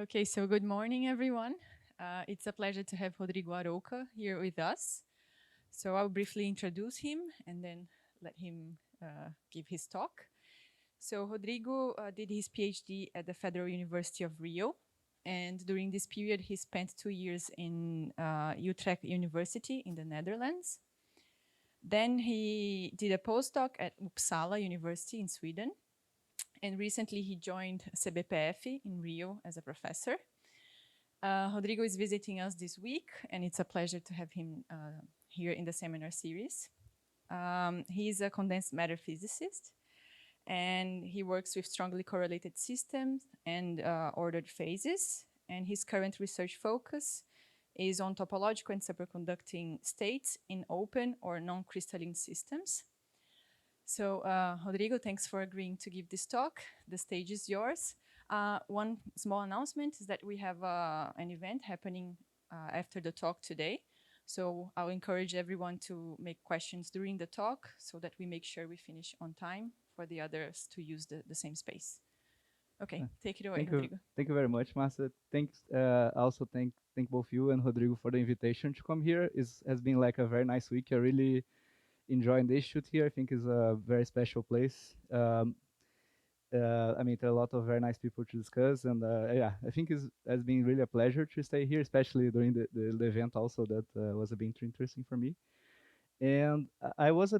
Okay, so good morning, everyone. It's a pleasure to have Rodrigo Arouca here with us. So I'll briefly introduce him and then let him give his talk. So Rodrigo did his PhD at the Federal University of Rio. And during this period, he spent 2 years in Utrecht University in the Netherlands. Then he did a postdoc at Uppsala University in Sweden. And recently he joined CBPF in Rio as a professor. Rodrigo is visiting us this week, and it's a pleasure to have him here in the seminar series. He's a condensed matter physicist, and he works with strongly correlated systems and ordered phases. And his current research focus is on topological and superconducting states in open or non-crystalline systems. So, Rodrigo, thanks for agreeing to give this talk. The stage is yours. One small announcement is that we have an event happening after the talk today. So I'll encourage everyone to make questions during the talk so that we make sure we finish on time for the others to use the same space. Okay, take it away, Rodrigo. Thank you very much, Masa. Thanks. Also thank both you and Rodrigo for the invitation to come here. Has been like a very nice week. I really enjoying this shoot here. I think it's a very special place. I mean, there are a lot of very nice people to discuss, and yeah, I think it has been really a pleasure to stay here, especially during the event. Also, that was a bit interesting for me. And I was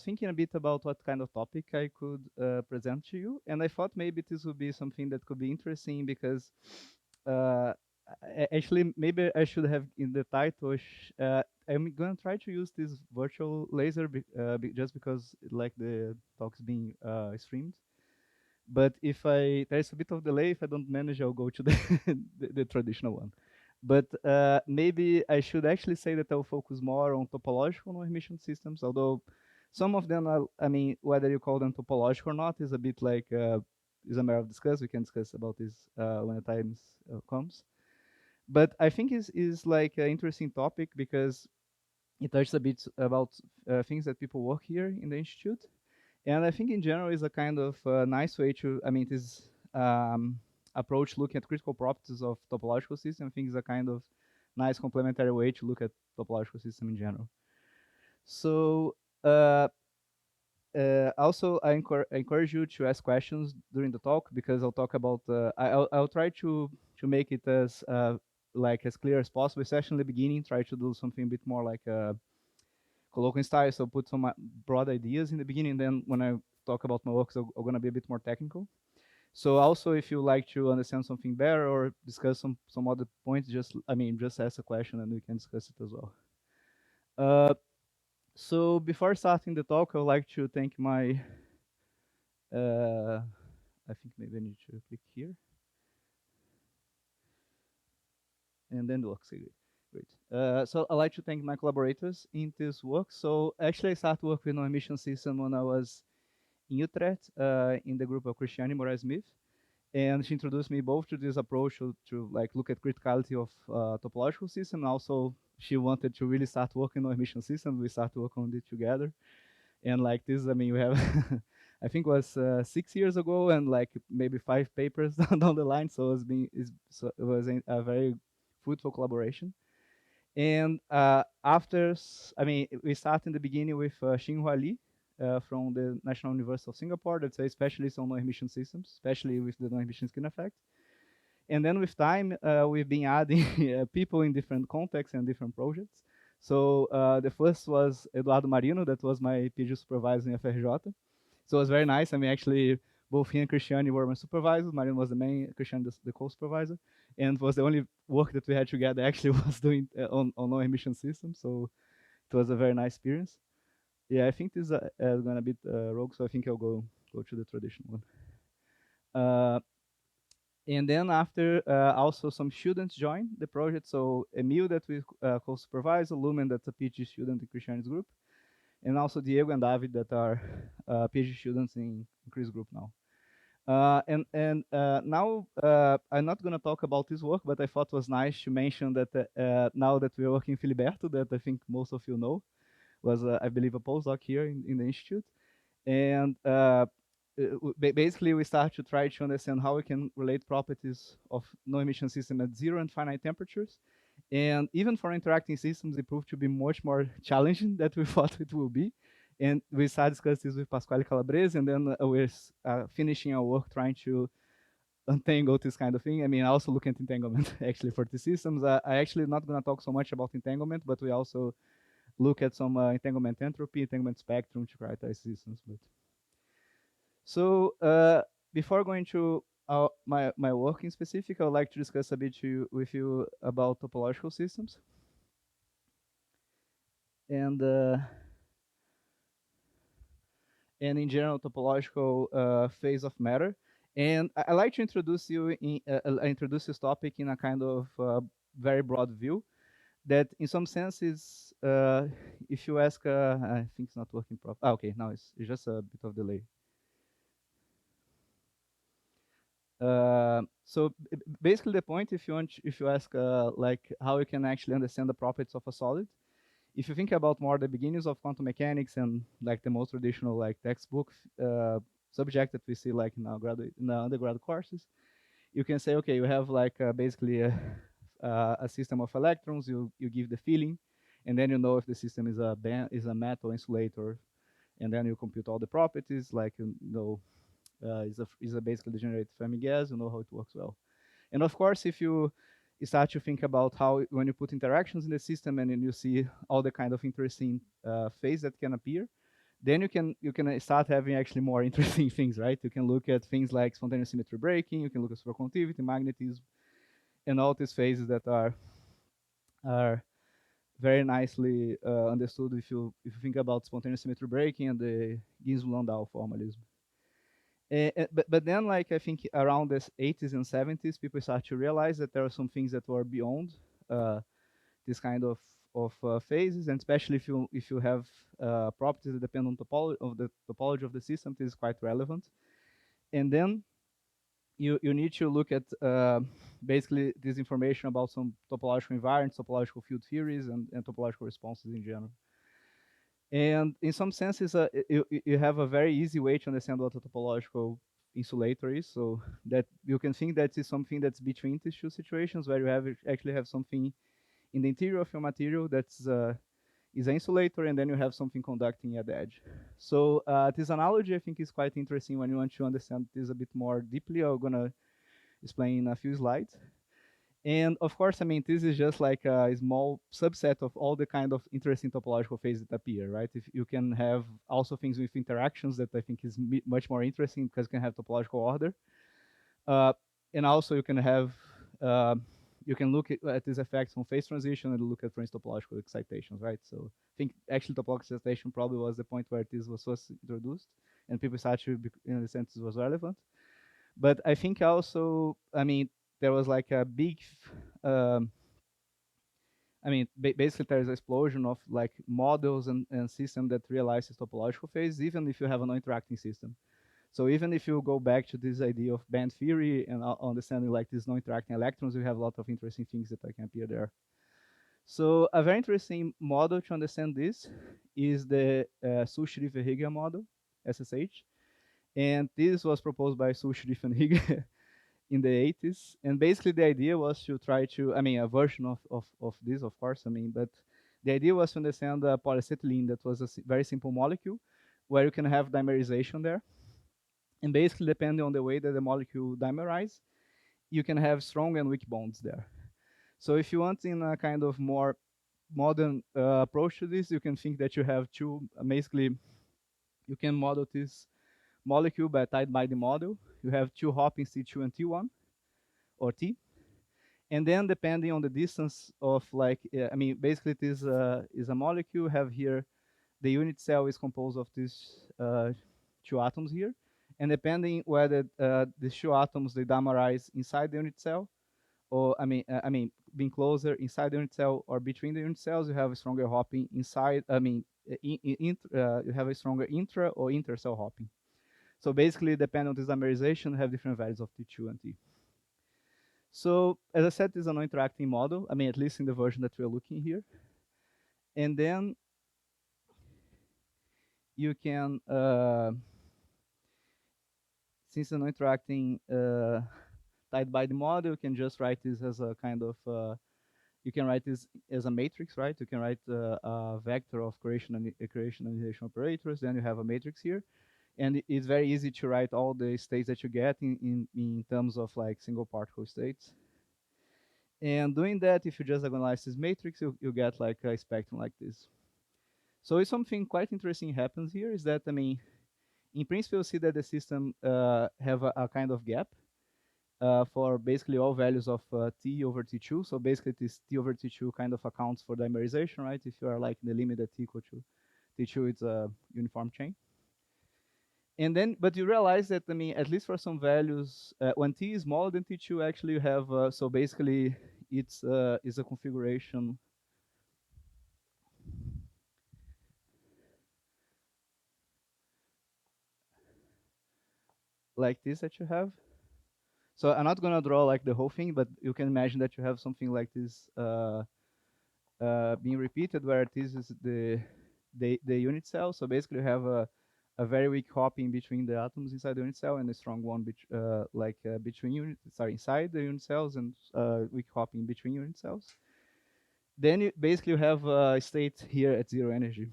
thinking a bit about what kind of topic I could present to you, and I thought maybe this would be something that could be interesting because uh, actually maybe I should have in the title. I'm gonna try to use this virtual laser just because like the talk's being streamed. But if there's a bit of delay, if I don't manage, I'll go to the the traditional one. But maybe I should actually say that I'll focus more on topological non-Hermitian systems, although some of them are, I mean, whether you call them topological or not is a bit like, is a matter of discuss. We can discuss about this when the time comes. But I think is like an interesting topic because it touches a bit about things that people work here in the institute. And I think in general is a kind of nice way to, I mean, this approach looking at critical properties of topological system. I think is a kind of nice complementary way to look at topological system in general. So uh, also, I encourage you to ask questions during the talk because I'll talk about. I'll try to make it as like as clear as possible, especially in the beginning. Try to do something a bit more like colloquial style. So put some broad ideas in the beginning. Then when I talk about my works, I'm gonna be a bit more technical. So also, if you like to understand something better or discuss some other points, just ask a question and we can discuss it as well. Uh, so before starting the talk, I would like to thank my. I think maybe I need to click here, and then the work. Great. So I'd like to thank my collaborators in this work. So actually, I started work with an emission system when I was in Utrecht in the group of Christiane Moraes Smith. And she introduced me both to this approach to like look at criticality of topological system. Also, she wanted to really start working on emission systems. We started working on it together. And like this, I mean, we have, I think it was 6 years ago, and like maybe 5 papers down the line. So it was a very fruitful collaboration. And I mean, we start in the beginning with Xinhua Li from the National University of Singapore. That's a specialist on non-emission systems, especially with the non-emission skin effect. And then with time, we've been adding people in different contexts and different projects. So the first was Eduardo Marino, that was my PhD supervisor in FRJ. So it was very nice. I mean, actually, both he and Cristiane were my supervisors. Marino was the main, Cristiane the co-supervisor. And it was the only work that we had together actually was doing on no-emission systems. So it was a very nice experience. Yeah, I think this is going to be rogue, so I think I'll go to the traditional one. Uh, and then after, also some students joined the project. So Emil, that we co-supervise, Lumen, that's a PhD student in Christiane's group, and also Diego and David, that are PhD students in Chris' group now. And now I'm not going to talk about this work, but I thought it was nice to mention that now that we're working Filiberto, that I think most of you know, was I believe a postdoc here in the institute, and basically we start to try to understand how we can relate properties of no-emission system at zero and finite temperatures. And even for interacting systems, it proved to be much more challenging than we thought it will be. And we started discussing this with Pasquale Calabrese, and then we're finishing our work trying to untangle this kind of thing. I mean, I also look at entanglement actually for the systems. I actually not going to talk so much about entanglement, but we also look at some entanglement entropy, entanglement spectrum to characterize systems. But so before going to my work in specific, I would like to discuss a bit with you about topological systems and uh, and in general topological phase of matter. And I like to introduce introduce this topic in a kind of very broad view that in some sense is if you ask I think it's not working properly. Okay, now it's just a bit of delay. So basically the point, if you ask like how you can actually understand the properties of a solid, if you think about more the beginnings of quantum mechanics and like the most traditional like textbook subject that we see like in our in our undergrad courses, you can say, okay, you have like basically a system of electrons. You give the feeling, and then you know if the system is a metal insulator, and then you compute all the properties, like you know is a basically degenerate Fermi gas. You know how it works well. And of course, if you start to think about how when you put interactions in the system and then you see all the kind of interesting phase that can appear, then you can start having actually more interesting things, right? You can look at things like spontaneous symmetry breaking. You can look at superconductivity, magnetism, and all these phases that are very nicely understood if you think about spontaneous symmetry breaking and the Ginzburg-Landau formalism. But then, like I think around the 80s and 70s, people start to realize that there are some things that were beyond uh, this kind of phases, and especially if you have properties that depend on the topology of the system, this is quite relevant. And then you need to look at basically this information about some topological environments, topological field theories, and topological responses in general. And in some senses, you have a very easy way to understand what a topological insulator is. So that you can think that is something that's between these two situations, where you actually have something in the interior of your material that's is an insulator, and then you have something conducting at the edge. So this analogy, I think, is quite interesting when you want to understand this a bit more deeply. I'm gonna explain in a few slides. And of course, I mean, this is just like a small subset of all the kind of interesting topological phases that appear, right? If you can have also things with interactions that I think is much more interesting because you can have topological order. Uh, and also you can have, you can look at these effects on phase transition and look at, for instance, topological excitations, right? So I think actually topological excitation probably was the point where this was first introduced and people started to, in the sense, it was relevant. But I think also, I mean, there was like a big, um, I mean, basically there's an explosion of like models and systems that realize this topological phase, even if you have a non-interacting system. So even if you go back to this idea of band theory and understanding like these non-interacting electrons, you have a lot of interesting things that can appear there. So a very interesting model to understand this is the Sushri-Verhege model, SSH. And this was proposed by Sushri and Hige in the 80s. And basically the idea was to try to, I mean, a version of this, of course, I mean, but the idea was to understand the polyacetylene that was a very simple molecule where you can have dimerization there. And basically, depending on the way that the molecule dimerizes, you can have strong and weak bonds there. So if you want in a kind of more modern approach to this, you can think that you have two, basically, you can model this molecule by a tight binding model. You have two hoppings T2 and T1, or T. And then depending on the distance of like, I mean, basically this is a molecule, have here, the unit cell is composed of these two atoms here. And depending whether these two atoms, they dimerize inside the unit cell, or I mean, being closer inside the unit cell or between the unit cells, you have a stronger hopping inside, I mean, you have a stronger intra or intercell hopping. So basically, depending on this dimerization, you have different values of T2 and T. So as I said, this is a non-interacting model. I mean, at least in the version that we're looking here. And then you can since they're not interacting tied by the model, you can just write this as a kind of you can write this as a matrix, right? You can write a vector of creation and annihilation operators. Then you have a matrix here, and it's very easy to write all the states that you get in terms of like single particle states. And doing that, if you just diagonalize this matrix, you get like a spectrum like this. So it's something quite interesting happens here is that, I mean, in principle, you see that the system have a kind of gap for basically all values of t over t2. So basically, this t over t2 kind of accounts for dimerization, right? If you are like in the limit at t equal to t2, it's a uniform chain. And then, but you realize that, I mean, at least for some values, when t is smaller than t2, actually you have, so basically it's is a configuration like this that you have. So I'm not gonna draw like the whole thing, but you can imagine that you have something like this being repeated, where this is the unit cell. So basically, you have a very weak hopping between the atoms inside the unit cell, and a strong one between inside the unit cells, and weak hopping between unit cells. Then basically you have a state here at zero energy.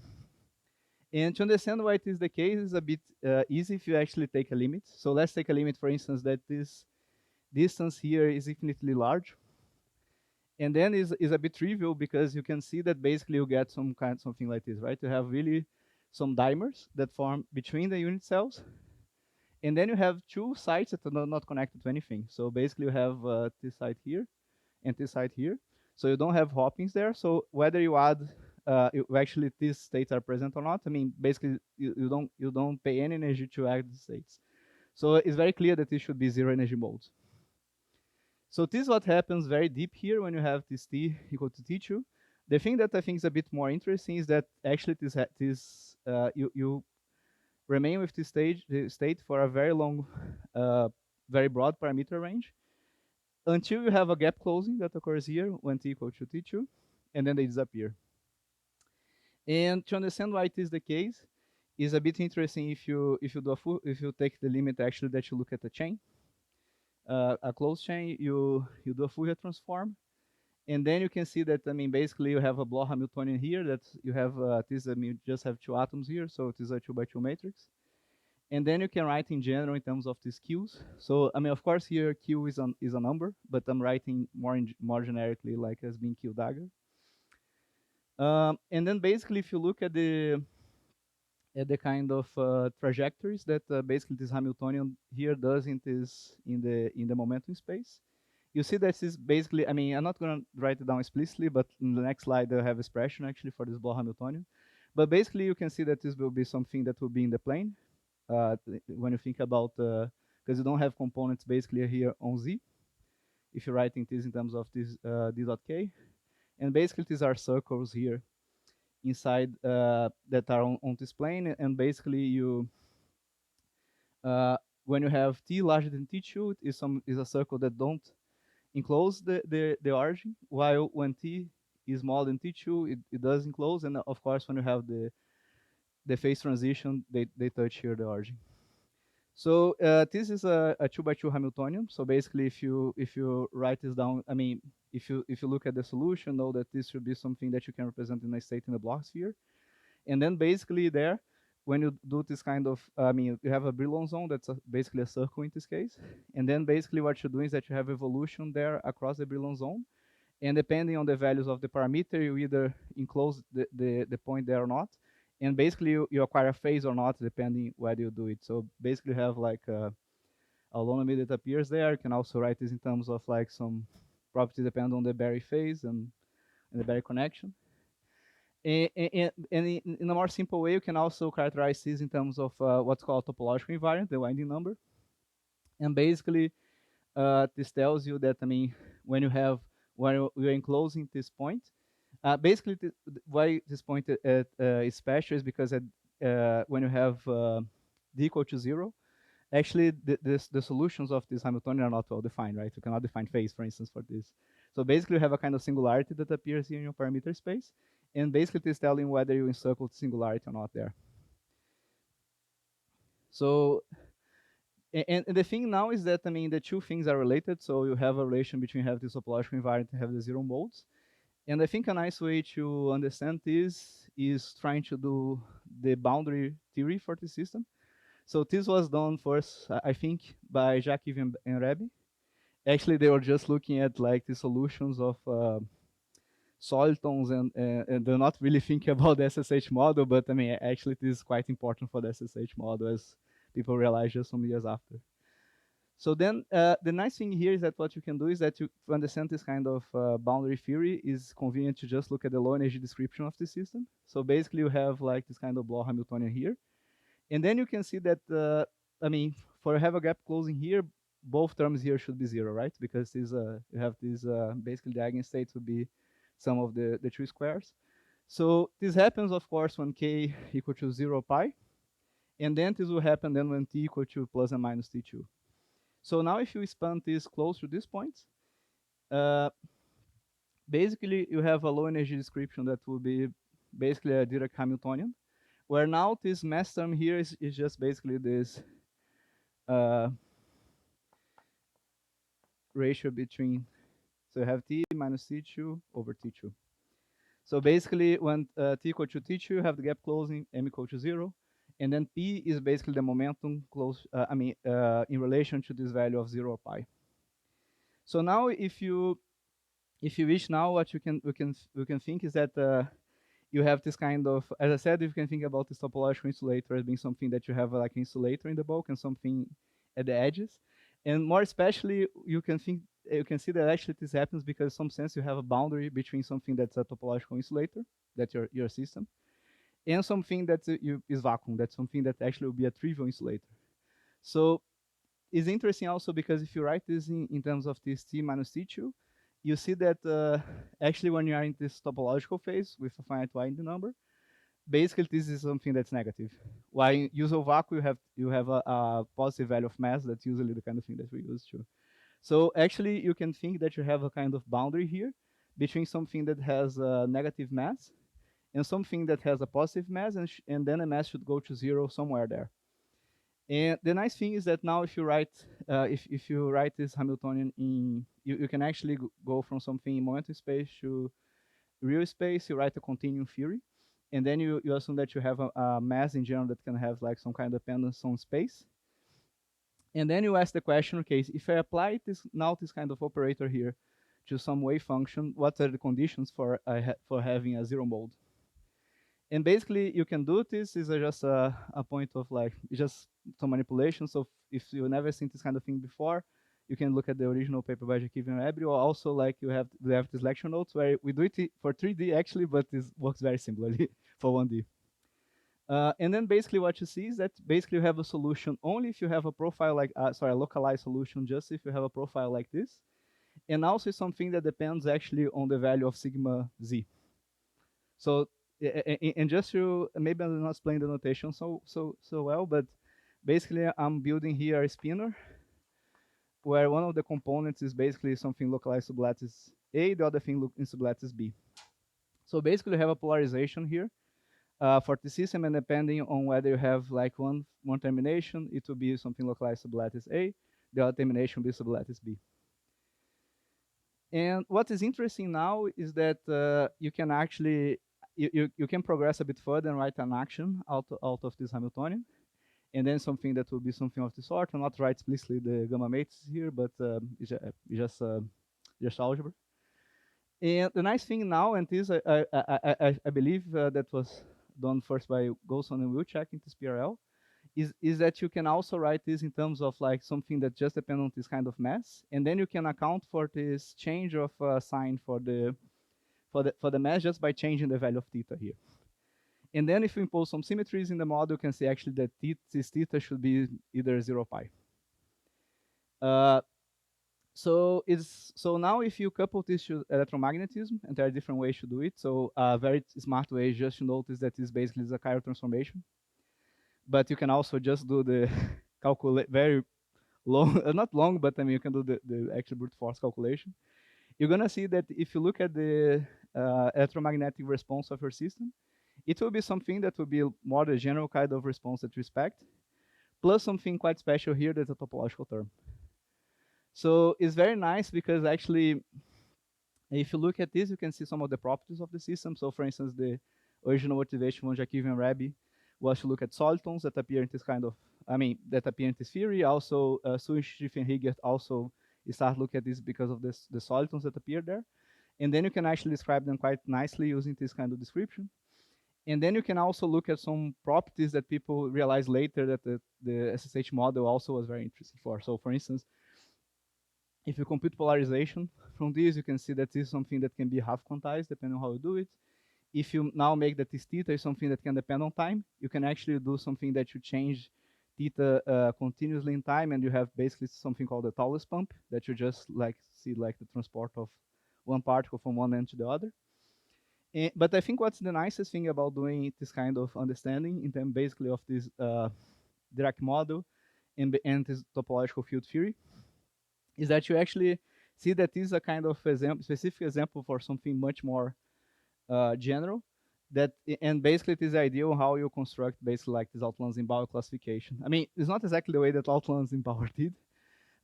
And to understand why it is the case is a bit easy if you actually take a limit. So let's take a limit, for instance, that this distance here is infinitely large. And then is a bit trivial because you can see that basically you get something like this, right? You have really some dimers that form between the unit cells. And then you have two sites that are not connected to anything. So basically you have this site here and this site here. So you don't have hoppings there. So whether you add, actually these states are present or not, I mean, basically you don't pay any energy to add the states. So it's very clear that this should be zero energy modes. So this is what happens very deep here when you have this t equal to t2. The thing that I think is a bit more interesting is that actually you remain with this state for a very long, very broad parameter range until you have a gap closing that occurs here when t equal to t2, and then they disappear. And to understand why it is the case is a bit interesting if you take the limit actually that you look at the chain, a closed chain, you do a Fourier transform, and then you can see that, I mean, basically you have a Bloch Hamiltonian here that you have this, I mean, you just have two atoms here, so it is a 2x2 matrix. And then you can write in general in terms of these Qs. So I mean, of course, here Q is a number, but I'm writing more generically like as being Q dagger. And then basically, if you look at the kind of trajectories that basically this Hamiltonian here does in the momentum space, you see that this is basically, I mean, I'm not going to write it down explicitly, but in the next slide I'll have expression actually for this Bloch Hamiltonian. But basically, you can see that this will be something that will be in the plane when you think about, because you don't have components basically here on Z, if you're writing this in terms of this d dot k. And basically, these are circles here inside that are on this plane. And basically, when you have t larger than t2, it is a circle that don't enclose the origin, while when t is smaller than t2, it does enclose. And of course, when you have the phase transition, they touch here the origin. So this is a 2x2 Hamiltonian. So basically, if you write this down, I mean, if you look at the solution, know that this should be something that you can represent in a state in the Bloch sphere. And then basically there, when you do this kind of, I mean, you have a Brillouin zone that's basically a circle in this case. And then basically what you do is that you have evolution there across the Brillouin zone. And depending on the values of the parameter, you either enclose the point there or not. And basically you acquire a phase or not, depending whether you do it. So basically you have like a holonomy that appears there. You can also write this in terms of like some property depend on the Berry phase and the Berry connection. And in a more simple way, you can also characterize this in terms of what's called topological invariant, the winding number. And basically, this tells you that, I mean, when you're enclosing this point, basically why this point is special is because when you have d equal to 0, actually the solutions of this Hamiltonian are not well defined, right? You cannot define phase, for instance, for this. So basically, you have a kind of singularity that appears here in your parameter space, and basically it is telling whether you encircle the singularity or not there. So And the thing now is that, I mean, the two things are related. So you have a relation between have this topological invariant and have the zero modes. And I think a nice way to understand this is trying to do the boundary theory for the system. So this was done first, I think, by Jacques Yves and Rebbe. Actually, they were just looking at like the solutions of solitons, and they're not really thinking about the SSH model, but I mean, actually, this is quite important for the SSH model, as people realize just some years after. So then the nice thing here is that what you can do is that to understand this kind of boundary theory is convenient to just look at the low energy description of the system. So basically you have like this kind of Bloch Hamiltonian here. And then you can see that, I mean, for have a gap closing here, both terms here should be zero, right? Because this, you have this, basically the eigenstates would be sum of the two squares. So this happens, of course, when k equal to 0 pi. And then this will happen then when t equal to plus and minus t2. So now if you expand this close to this point, uh, basically you have a low energy description that will be basically a Dirac Hamiltonian, where now this mass term here is just basically this ratio between, so you have t minus t2 over t2. So basically when t equal to t2, you have the gap closing, m equal to 0, and then p is basically the momentum close, in relation to this value of 0 pi. So now if you wish now, what we can think is that you have this kind of, as I said, you can think about this topological insulator as being something that you have like an insulator in the bulk and something at the edges. And more especially, you can see that actually this happens because in some sense you have a boundary between something that's a topological insulator, that's your system, and something that is vacuum, that's something that actually will be a trivial insulator. So it's interesting also because if you write this in terms of this t minus t2, you see that actually when you are in this topological phase with a finite y in the number, basically this is something that's negative. While in usual vacuum you have a positive value of mass. That's usually the kind of thing that we use to. So actually you can think that you have a kind of boundary here between something that has a negative mass and something that has a positive mass, and then a mass should go to 0 somewhere there. And the nice thing is that now if you write if you write this Hamiltonian in, you can actually go from something in momentum space to real space. You write a continuum theory, and then you assume that you have a mass in general that can have like some kind of dependence on space. And then you ask the question, okay, if I apply this kind of operator here to some wave function, what are the conditions for having a zero mode? And basically, you can do this is just a point of like just some manipulation. So if you've never seen this kind of thing before, you can look at the original paper by Jacques and Ebri, or also like we have these lecture notes where we do it for 3D actually, but this works very similarly for 1D. And then basically what you see is that basically you have a solution only if you have a profile like, a localized solution just if you have a profile like this. And also something that depends actually on the value of sigma z. So, and just to, maybe I'm not explaining the notation so well, but basically I'm building here a spinner where one of the components is basically something localized sublattice A, the other thing in sublattice B. So basically you have a polarization here for the system, and depending on whether you have like one termination, it will be something localized sublattice A, the other termination will be sublattice B. And what is interesting now is that you can actually, you can progress a bit further and write an action out of this Hamiltonian. And then something that will be something of the sort. I'll not write explicitly the gamma matrices here, but it's just algebra. And the nice thing now, and this I believe that was done first by Golson and Wilczek in this PRL, is that you can also write this in terms of like something that just depends on this kind of mass, and then you can account for this change of sign for the mass just by changing the value of theta here. And then if you impose some symmetries in the model, you can see actually that this theta should be either 0 pi. So now if you couple this to electromagnetism, and there are different ways to do it. So a very smart way is just to notice that this basically is a chiral transformation. But you can also just do the calculate very long, not long, but I mean you can do the actual brute force calculation. You're gonna see that if you look at the electromagnetic response of your system, it will be something that will be more the general kind of response that you expect. plus something quite special here that's a topological term. So it's very nice because actually, if you look at this, you can see some of the properties of the system. So for instance, the original motivation from Jakiv and Rabi was to look at solitons that appear in this kind of, that appear in this theory. Also, Schiff and Higgert also start looking at this because of this, the solitons that appear there. And then you can actually describe them quite nicely using this kind of description. And then you can also look at some properties that people realized later that the SSH model also was very interesting for. So for instance, if you compute polarization from this, you can see that this is something that can be half quantized depending on how you do it. If you now make that this theta is something that can depend on time, you can actually do something that you change theta continuously in time, and you have basically something called the Thouless pump that you just like see like the transport of one particle from one end to the other. But I think what's the nicest thing about doing this kind of understanding in terms basically of this Dirac model and this topological field theory is that you actually see that this is a kind of specific example for something much more general. That and basically it is the idea of how you construct basically like this Outlands-Bauer classification. I mean, it's not exactly the way that Outlands-Bauer did,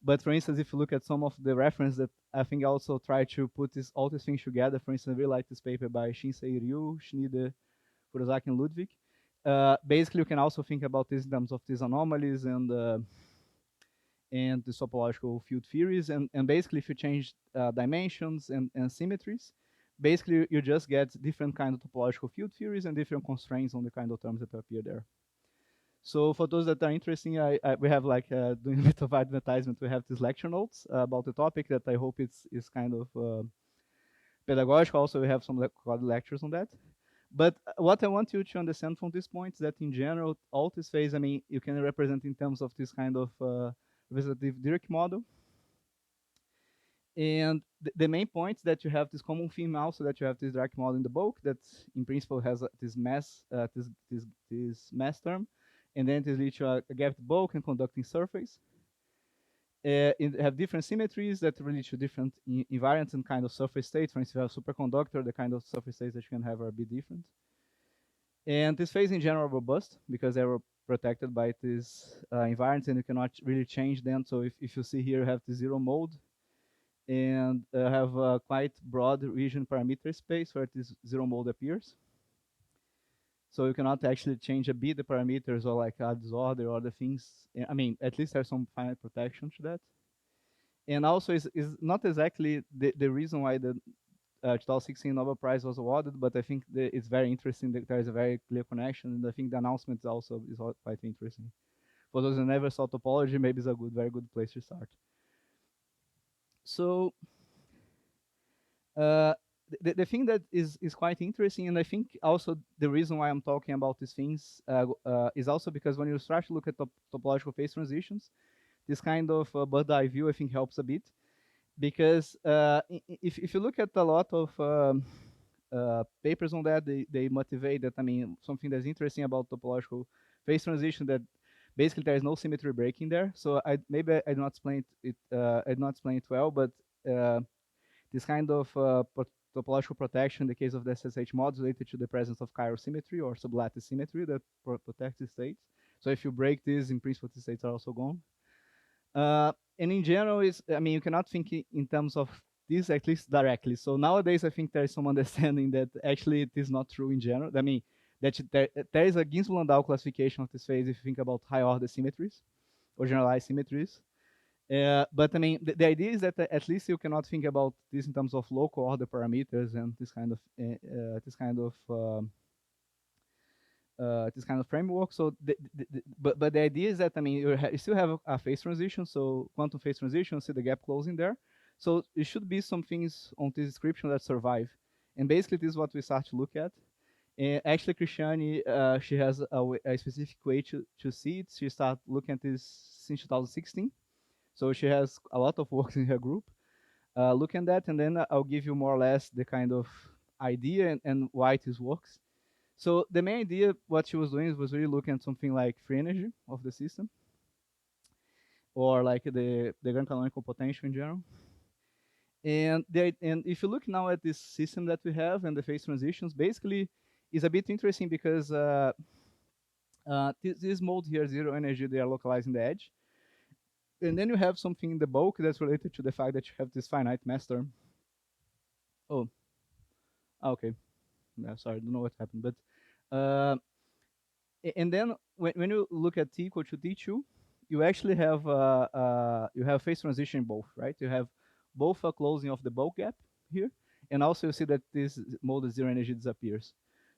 but for instance, if you look at some of the reference that I think also try to put all these things together, for instance, I really like this paper by Shinsei Ryu, Schneider, Kurosaki, and Ludwig. Basically, you can also think about this in terms of these anomalies and the topological field theories. And basically, if you change dimensions and symmetries, basically you just get different kind of topological field theories and different constraints on the kind of terms that appear there. So for those that are interested, we have like doing a bit of advertisement. We have these lecture notes about the topic that I hope is kind of pedagogical. Also, we have some lectures on that. But what I want you to understand from this point is that in general, all this phase, I mean, you can represent in terms of this kind of representative Dirac model. And the main point is that you have this common theme also that you have this Dirac model in the bulk that in principle has this mass, this mass term, and then it leads to a gap bulk and conducting surface. It have different symmetries that relate to different invariants and kind of surface states. For instance, if you have superconductor, the kind of surface states that you can have are a bit different. And this phase in general are robust because they were protected by these invariants and you cannot really change them. So if you see here, you have the zero mode and have a quite broad region parameter space where this zero mode appears. So you cannot actually change a bit the parameters or like add disorder or other things. I mean, at least there's some finite protection to that. And also is not exactly the reason why the 2016 Nobel Prize was awarded, but I think it's very interesting that there is a very clear connection, and I think the announcement also is quite interesting. For those who never saw topology, maybe it's a very good place to start. So the thing that is quite interesting, and I think also the reason why I'm talking about these things is also because when you start to look at topological phase transitions, this kind of bird's eye view I think helps a bit, because if you look at a lot of papers on that, they motivate that, I mean, something that's interesting about topological phase transition that basically there is no symmetry breaking there. So I did not explain it well, but this kind of topological protection in the case of the SSH mods related to the presence of chiral symmetry or sublattice symmetry that protects the states. So if you break this, in principle, the states are also gone. And in general, you cannot think in terms of this at least directly. So nowadays, I think there is some understanding that actually it is not true in general. I mean, that there is a Ginzburg-Landau classification of this phase if you think about high order symmetries or generalized symmetries. But I mean, the idea is that at least you cannot think about this in terms of local order parameters and this kind of framework. So, but the idea is that, I mean, you still have a phase transition, so quantum phase transition, see the gap closing there. So it should be some things on this description that survive, and basically this is what we start to look at. And actually, Christiane, she has a specific way to see it. She started looking at this since 2016. So she has a lot of work in her group looking at that, and then I'll give you more or less the kind of idea and why this works. So the main idea, what she was doing was really looking at something like free energy of the system, or like the grand canonical potential in general. And if you look now at this system that we have and the phase transitions, basically is a bit interesting because This mode here, zero energy, they are localizing the edge. And then you have something in the bulk that's related to the fact that you have this finite mass term. Oh, okay. Yeah, sorry, I don't know what happened. But uh, and then when you look at t equal to t2, you actually have you have phase transition in both, right? You have both a closing of the bulk gap here, and also you see that this mode of zero energy disappears.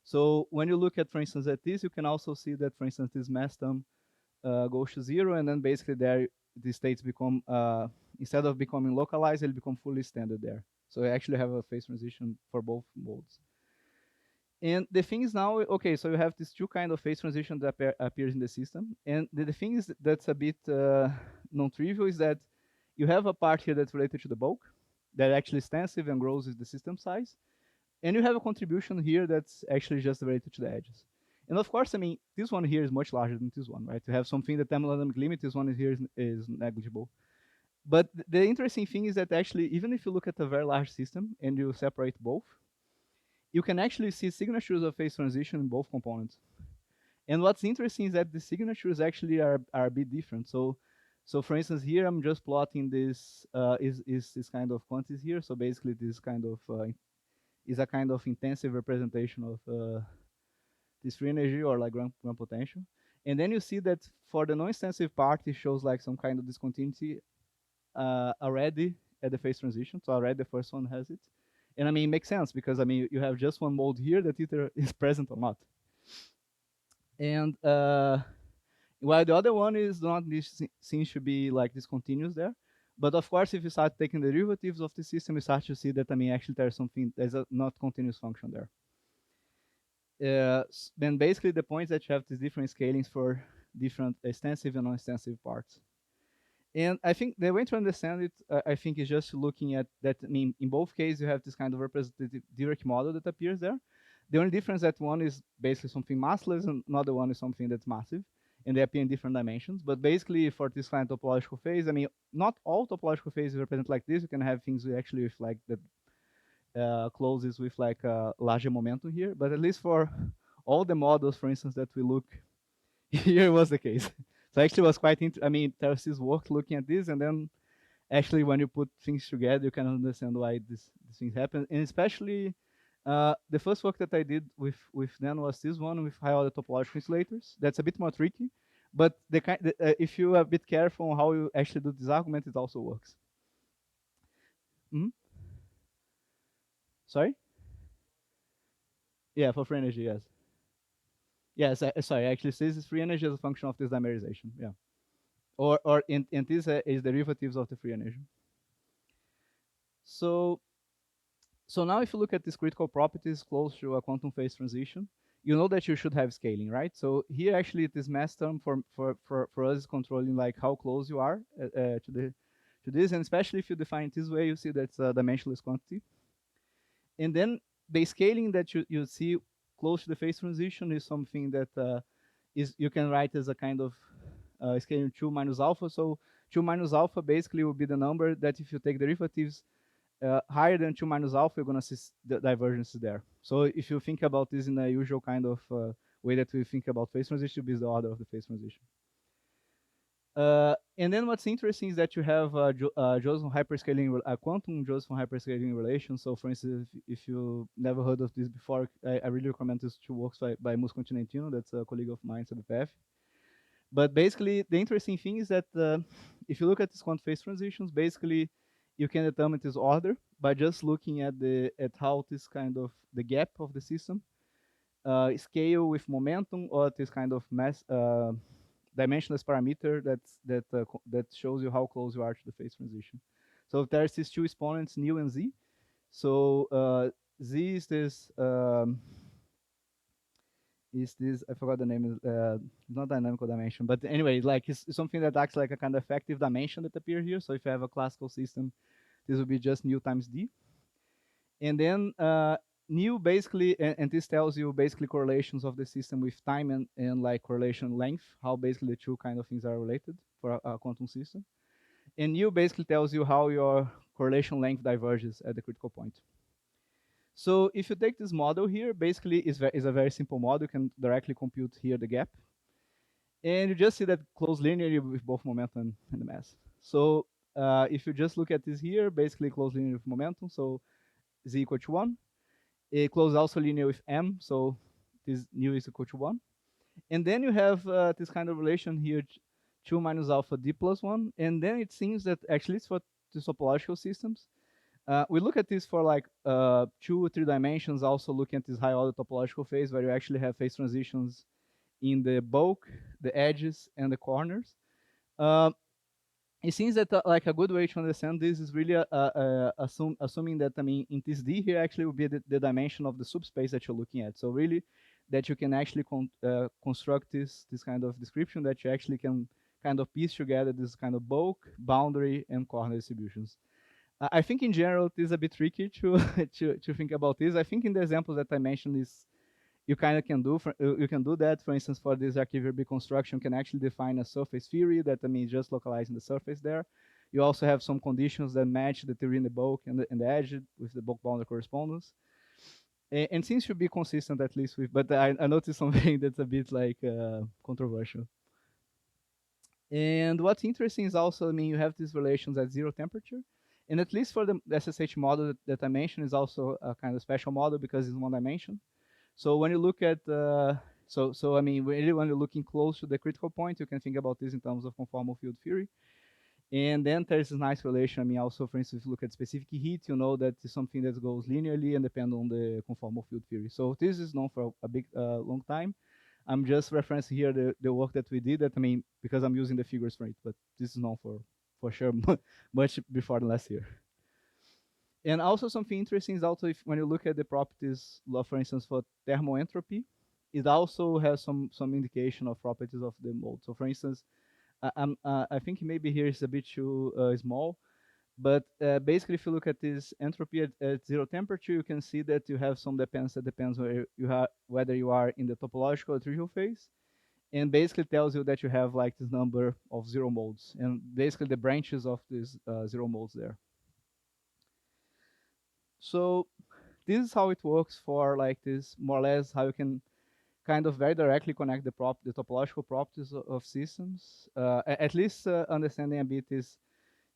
So when you look at, for instance, at this, you can also see that, for instance, this mass term goes to zero, and then basically there the states become instead of becoming localized, they become fully standard there. So you actually have a phase transition for both modes. And the thing is now, okay, so you have these two kind of phase transition that appears in the system. And the thing is that's a bit non-trivial is that you have a part here that's related to the bulk that actually extensive and grows with the system size. And you have a contribution here that's actually just related to the edges. And of course, I mean, this one here is much larger than this one, right? To have something that thermodynamic limit, this one here is negligible. But the interesting thing is that actually, even if you look at a very large system and you separate both, you can actually see signatures of phase transition in both components. And what's interesting is that the signatures actually are a bit different. So for instance, here I'm just plotting this is this kind of quantities here. So basically, this kind of is a kind of intensive representation of this free energy or like ground potential. And then you see that for the non-extensive part, it shows like some kind of discontinuity already at the phase transition. So already the first one has it. And I mean, it makes sense because I mean, you have just one mode here that either is present or not. And while the other one is not seems to be like discontinuous there. But of course, if you start taking derivatives of the system, you start to see that I mean, actually there's something, there's a not continuous function there. Then basically the point is that you have these different scalings for different extensive and non-extensive parts. And I think the way to understand it, I think, is just looking at that. I mean, in both cases, you have this kind of representative Dirac model that appears there. The only difference that one is basically something massless and another one is something that's massive, and they appear in different dimensions. But basically, for this kind of topological phase, I mean, not all topological phases represent like this. You can have things actually with like the closes with like a larger momentum here. But at least for all the models, for instance, that we look here was the case. So actually, it was quite. I mean, there's this work looking at this, and then actually, when you put things together, you can understand why these things happen. And especially, the first work that I did with them was this one with high order topological insulators. That's a bit more tricky, but if you are a bit careful on how you actually do this argument, it also works. Mm-hmm. Sorry? Yeah, for free energy, yes. Yes, sorry. Actually, this is free energy as a function of this dimerization. Yeah. Or in this is derivatives of the free energy. So now if you look at these critical properties close to a quantum phase transition, you know that you should have scaling, right? So here actually this mass term for us is controlling like how close you are to this, and especially if you define it this way, you see that's a dimensionless quantity. And then the scaling that you see close to the phase transition is something that is you can write as a kind of scaling 2 minus alpha. So 2 minus alpha basically will be the number that if you take derivatives higher than 2 minus alpha, you're going to see the divergence there. So if you think about this in a usual kind of way that we think about phase transition, is the order of the phase transition. And then what's interesting is that you have Josephson hyperscaling, quantum Josephson hyperscaling relation. So for instance, if you never heard of this before, I really recommend these two works by Mus Continentino. That's a colleague of mine at the PF. But basically, the interesting thing is that if you look at these quantum phase transitions, basically you can determine this order by just looking at how this kind of the gap of the system scale with momentum or this kind of mass dimensionless parameter that shows you how close you are to the phase transition. So there's these two exponents, nu and z. So z is this I forgot the name, not dynamical dimension, but anyway, like it's something that acts like a kind of effective dimension that appear here. So if you have a classical system, this will be just nu times d. And then nu basically, and this tells you basically correlations of the system with time and like correlation length, how basically the two kind of things are related for a quantum system. And nu basically tells you how your correlation length diverges at the critical point. So if you take this model here, basically is a very simple model. You can directly compute here the gap. And you just see that close linearly with both momentum and the mass. So if you just look at this here, basically close linear with momentum, so z equal to 1. It close also linear with m, so this nu is equal to 1. And then you have this kind of relation here, 2 minus alpha d plus 1. And then it seems that actually it's for the topological systems. We look at this for like 2 or 3 dimensions, also looking at this high order topological phase where you actually have phase transitions in the bulk, the edges, and the corners. Uh, it seems that like a good way to understand this is really assuming that in this D here actually will be the dimension of the subspace that you're looking at. So really that you can actually construct this kind of description that you actually can kind of piece together this kind of bulk, boundary, and corner distributions. I think in general it is a bit tricky to to think about this. I think in the examples that I mentioned is you kind of can do you can do that. For instance, for this archive construction, can actually define a surface theory that means just localizing the surface there. You also have some conditions that match the theory in the bulk and the edge with the bulk boundary correspondence. And seems to be consistent at least with, but I noticed something that's a bit like controversial. And what's interesting is also, you have these relations at zero temperature. And at least for the SSH model that I mentioned is also a kind of special model because it's one dimension. So when you look at, really when you're looking close to the critical point, you can think about this in terms of conformal field theory. And then there's this nice relation. Also, for instance, if you look at specific heat, you know that it's something that goes linearly and depends on the conformal field theory. So this is known for a big, long time. I'm just referencing here the work that we did. That because I'm using the figures for it, but this is known for sure much before the last year. And also something interesting is also when you look at the properties, for instance, for thermoentropy, it also has some indication of properties of the mode. So for instance, I think maybe here is a bit too small, but basically if you look at this entropy at zero temperature, you can see that you have some dependence that depends whether you are in the topological or trivial phase. And basically tells you that you have like this number of zero modes and basically the branches of these zero modes there. So this is how it works for like this, more or less how you can kind of very directly connect the topological properties of systems. At least understanding a bit this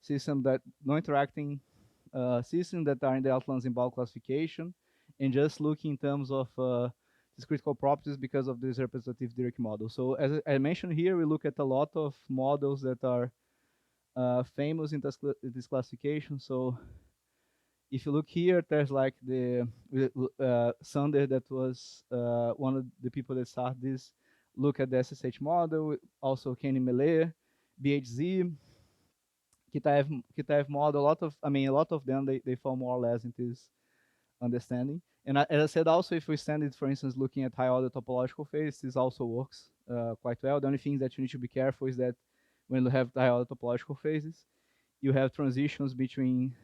system that non-interacting systems that are in the Outlands-Zimbabwe classification, and just looking in terms of these critical properties because of this representative Dirac model. So as I mentioned here, we look at a lot of models that are famous in this classification. So if you look here, there's like the Sander that was one of the people that started this. Look at the SSH model, also Kenny Melee, BHZ, Kitaev model. A lot of them they fall more or less into this understanding. And as I said, also if we stand it, for instance, looking at high order topological phase, this also works quite well. The only thing that you need to be careful is that when you have high order topological phases, you have transitions between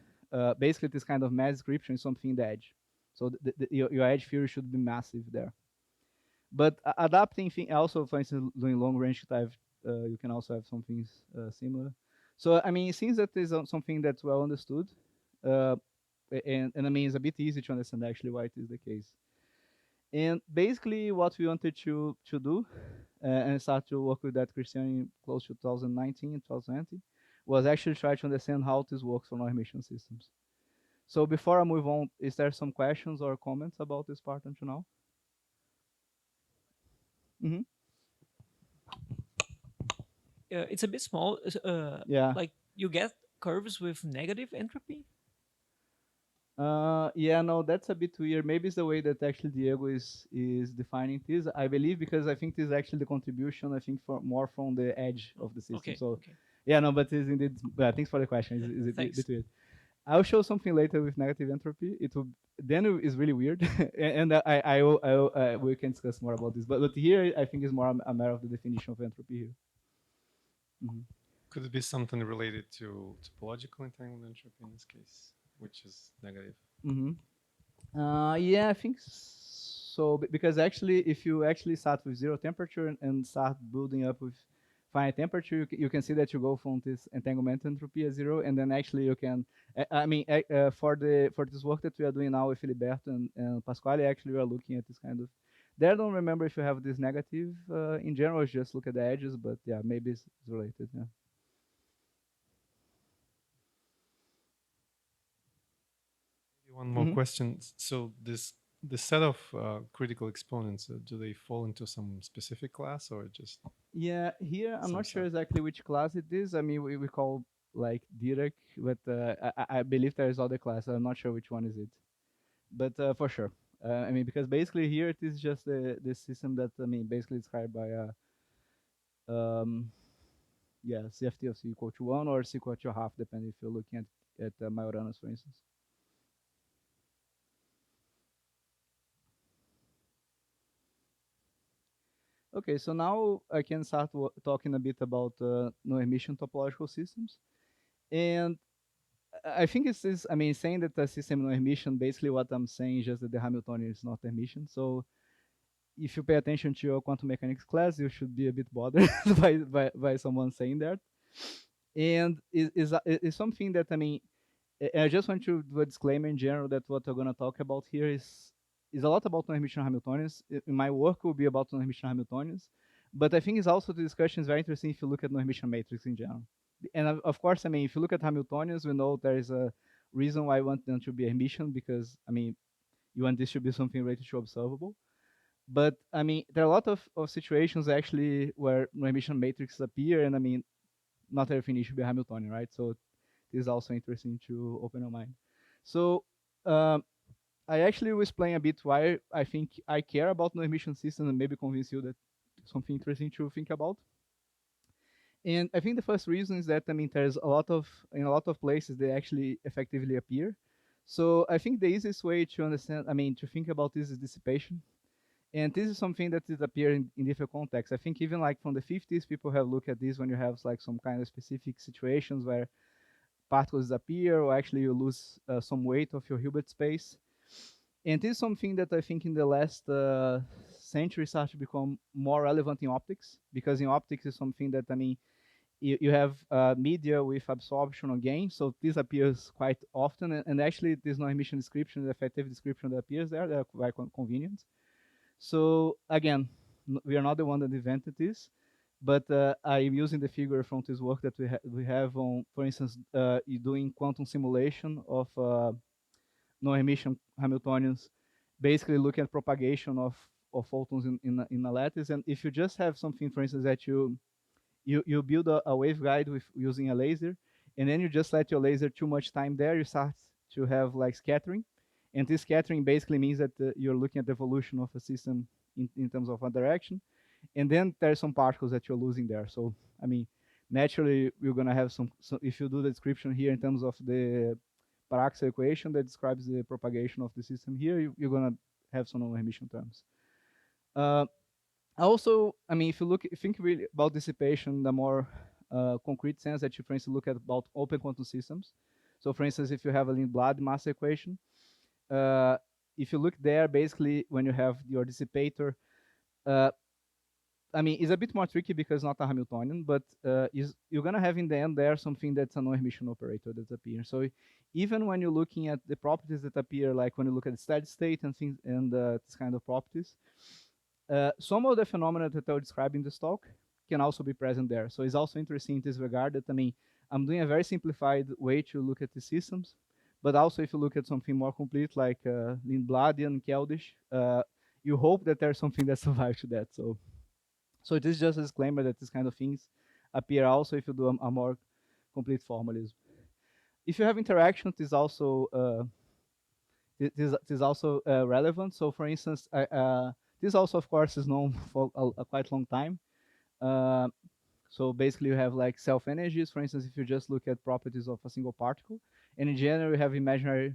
basically this kind of mass description is something in the edge. So your edge theory should be massive there. But adapting thing also, for instance, doing long range type, you can also have some things similar. So it seems that there's something that's well understood, uh, and it's a bit easy to understand actually why it is the case. And basically, what we wanted to do and start to work with that Christian close to 2019 and 2020 was actually try to understand how this works for non-Hermitian systems. So before I move on, is there some questions or comments about this part until now? Mm-hmm. It's a bit small. Yeah. Like you get curves with negative entropy. Yeah, no, that's a bit weird. Maybe it's the way that actually Diego is defining this. I believe because I think this is actually the contribution. I think for more from the edge of the system. Okay. So, okay. yeah, no, but it's indeed. Thanks for the question. Is it Thanks. bit weird? I'll show something later with negative entropy. It will then it's really weird, and we can discuss more about this. But here I think is more a matter of the definition of entropy here. Mm-hmm. Could it be something related to topological entanglement entropy in this case, which is negative? Mm-hmm. Yeah, I think so. Because actually, if you actually start with zero temperature and start building up with finite temperature, you can see that you go from this entanglement entropy at zero, and then actually you can. For this work that we are doing now with Filiberto and Pasquale, actually we are looking at this kind of There, I don't remember if you have this negative. In general, it's just look at the edges, but yeah, maybe it's related. Yeah. One more question. So this set of critical exponents, do they fall into some specific class or just Yeah, here I'm some not sure set? exactly which class it is. I mean, we call like Direct, but I believe there is other class. I'm not sure which one is it, but for sure. I mean, because basically here it is just the system that I mean basically described by um, yeah, CFT of C equal to 1 or C equal to half, depending if you're looking at Majoranas, for instance. Okay, so now I can start talking a bit about no-emission topological systems. And I think it's this, I mean, saying that the system no emission, basically what I'm saying is just that the Hamiltonian is not emission. So if you pay attention to your quantum mechanics class, you should be a bit bothered by someone saying that. And is something that, I mean, I just want to do a disclaimer in general that what we're going to talk about here is a lot about non-Hermitian Hamiltonians. In my work will be about non-Hermitian Hamiltonians, but I think it's also the discussion is very interesting if you look at non-Hermitian matrix in general. And of course, I mean, if you look at Hamiltonians, we know there is a reason why I want them to be Hermitian because, I mean, you want this to be something related to observable. But I mean, there are a lot of situations actually where non-Hermitian matrices appear, and I mean, not everything needs to be Hamiltonian, right? So this is also interesting to open your mind. So um, I actually will explain a bit why I think I care about no-emission systems and maybe convince you that something interesting to think about. And I think the first reason is that I mean there's in a lot of places they actually effectively appear. So I think the easiest way to understand, I mean, to think about this is dissipation. And this is something that is appearing in different contexts. I think even like from the 50s, people have looked at this when you have like some kind of specific situations where particles disappear or actually you lose some weight of your Hilbert space. And this is something that I think in the last century started to become more relevant in optics, because in optics is something that, I mean, you have media with absorption or gain, so this appears quite often, and actually there's no emission description, the effective description that appears there, they're quite convenient. So again, we are not the one that invented this, but I'm using the figure from this work that we have on, for instance, doing quantum simulation of no-emission Hamiltonians, basically looking at propagation of photons in a lattice. And if you just have something, for instance, that you build a waveguide with using a laser, and then you just let your laser too much time there, you start to have like scattering. And this scattering basically means that you're looking at the evolution of a system in terms of a direction. And then there's some particles that you're losing there. So, I mean, naturally, we're going to have so if you do the description here in terms of the Paraxa equation that describes the propagation of the system here, you're going to have some non-emission terms. Uh, Also, I mean, if you think really about dissipation, the more concrete sense that you, for instance, look at about open quantum systems. So, for instance, if you have a Lindblad mass equation, uh, if you look there, basically, when you have your dissipator, uh, I mean, it's a bit more tricky because it's not a Hamiltonian, but you're going to have in the end there something that's a no-emission operator that appears. So even when you're looking at the properties that appear, like when you look at the steady state and things and this kind of properties, some of the phenomena that I'll describe in this talk can also be present there. So it's also interesting in this regard that, I mean, I'm doing a very simplified way to look at the systems, but also if you look at something more complete like Lindbladian, Keldysh, you hope that there's something that survives to that. So it is just a disclaimer that these kind of things appear also if you do a more complete formalism. If you have interactions, it is also relevant. So, for instance, this also, of course, is known for a quite long time. Uh, so basically, you have like self-energies. For instance, if you just look at properties of a single particle, and in general, you have imaginary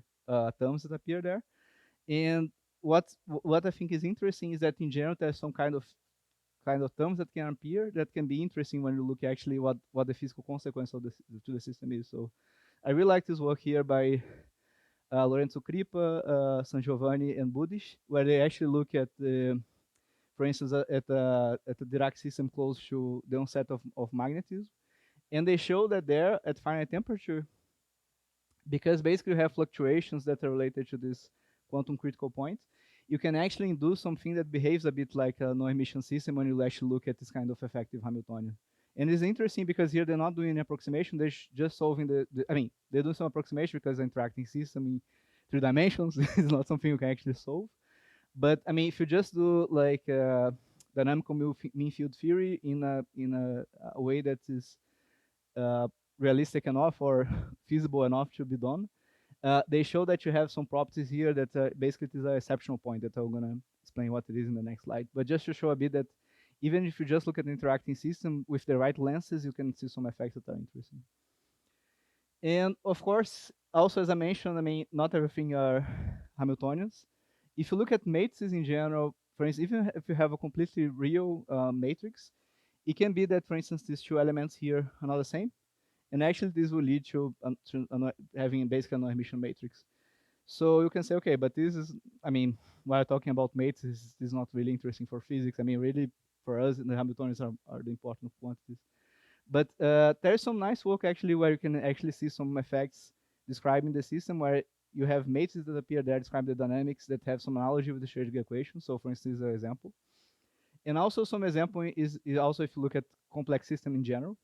terms that appear there. And what I think is interesting is that in general, there's some kind of terms that can appear that can be interesting when you look actually what the physical consequence of to the system is. So I really like this work here by Lorenzo Crippa, San Giovanni, and Budish, where they actually look at for instance, at the Dirac system close to the onset of magnetism, and they show that there at finite temperature, because basically you have fluctuations that are related to this quantum critical point, you can actually induce something that behaves a bit like a no-emission system when you actually look at this kind of effective Hamiltonian. And it's interesting because here they're not doing an approximation, they're just solving I mean, they're doing some approximation because the interacting system in 3 dimensions is not something you can actually solve. But I mean, if you just do like dynamical mean field theory in a way that is uh, realistic enough or feasible enough to be done, they show that you have some properties here that basically is an exceptional point that I'm gonna explain what it is in the next slide. But just to show a bit that even if you just look at the interacting system with the right lenses, you can see some effects that are interesting. And of course, also as I mentioned, I mean, not everything are Hamiltonians. If you look at matrices in general, for instance, even if you have a completely real matrix, it can be that, for instance, these 2 elements here are not the same. And actually, this will lead to having basically a non-Hermitian matrix. So you can say, okay, but this is, I mean, while talking about matrices, this is not really interesting for physics. I mean, really, for us, the Hamiltonians are the important quantities. But there's some nice work actually where you can actually see some effects describing the system where you have matrices that appear there describe the dynamics that have some analogy with the Schrödinger equation. So for instance, an example. And also some example is also if you look at complex system in general.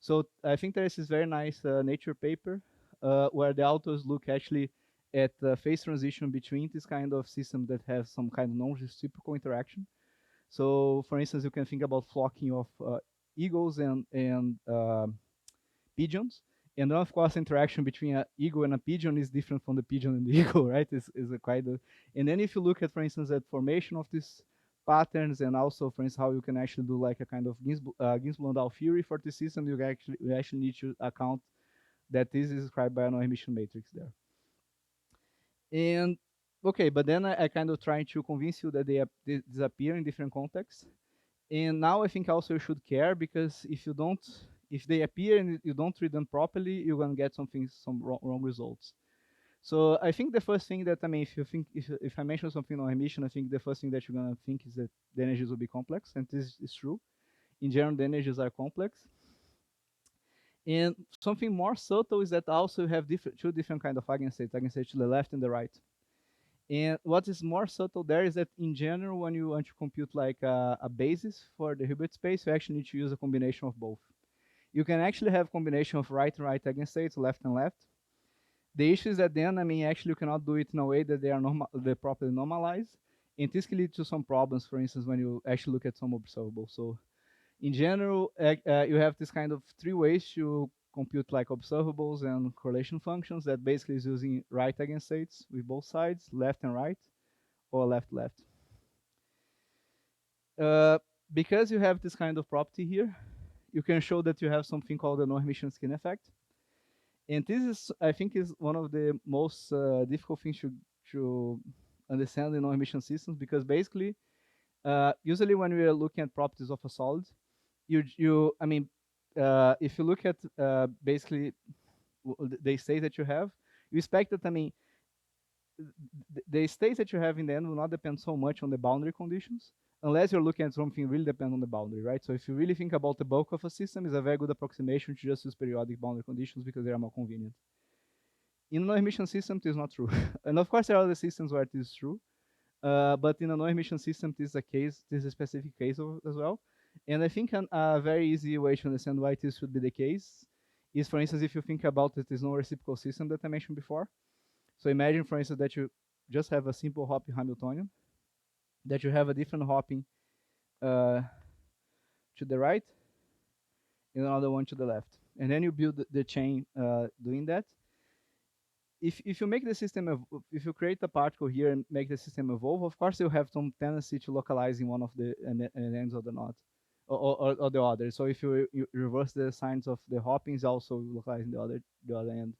So I think there is this very nice Nature paper where the authors look actually at the phase transition between this kind of system that has some kind of non-reciprocal interaction. So for instance, you can think about flocking of eagles and pigeons. And then, of course, interaction between an eagle and a pigeon is different from the pigeon and the eagle, right? Is a quite a, and then if you look at, for instance, at formation of these patterns and also, for instance, how you can actually do like a kind of Ginzburg-Landau theory for the system, you actually need to account that this is described by a no-emission matrix there. And okay, but then I kind of trying to convince you that they disappear in different contexts. And now I think also you should care because if they appear and you don't treat them properly, you're gonna get some wrong results. So I think the first thing that I mean, if I mention something on emission, I think the first thing that you're gonna think is that the energies will be complex, and this is true. In general, the energies are complex. And something more subtle is that also you have 2 different kind of eigenstates to the left and the right. And what is more subtle there is that in general, when you want to compute like a basis for the Hilbert space, you actually need to use a combination of both. You can actually have combination of right and right eigenstates, left and left. The issue is that then, I mean, actually you cannot do it in a way that they're properly normalized. And this can lead to some problems, for instance, when you actually look at some observables. So in general, you have this kind of 3 ways to compute like observables and correlation functions that basically is using right eigenstates with both sides, left and right, or left. Because you have this kind of property here, you can show that you have something called the non-Hermitian skin effect. And this is, I think, is one of the most difficult things to understand in non-Hermitian systems because basically, usually when we are looking at properties of a solid, I mean, if you look at basically the state that you have, you expect that, I mean, the states that you have in the end will not depend so much on the boundary conditions, unless you're looking at something really depend on the boundary, right? So if you really think about the bulk of a system, it's a very good approximation to just use periodic boundary conditions because they are more convenient. In a non-Hermitian system, this is not true. And of course, there are other systems where this is true. But in a non-Hermitian system, this is a case, this is a specific case as well. And I think a very easy way to understand why this should be the case is, for instance, if you think about it, this non-reciprocal system that I mentioned before. So imagine, for instance, that you just have a simple hopping Hamiltonian, that you have a different hopping to the right, and another one to the left. And then you build the chain doing that. If you make the system, if you create a particle here and make the system evolve, of course you have some tendency to localize in one of the ends of the knot, or the other. So if you reverse the signs of the hoppings, also localizing the other end.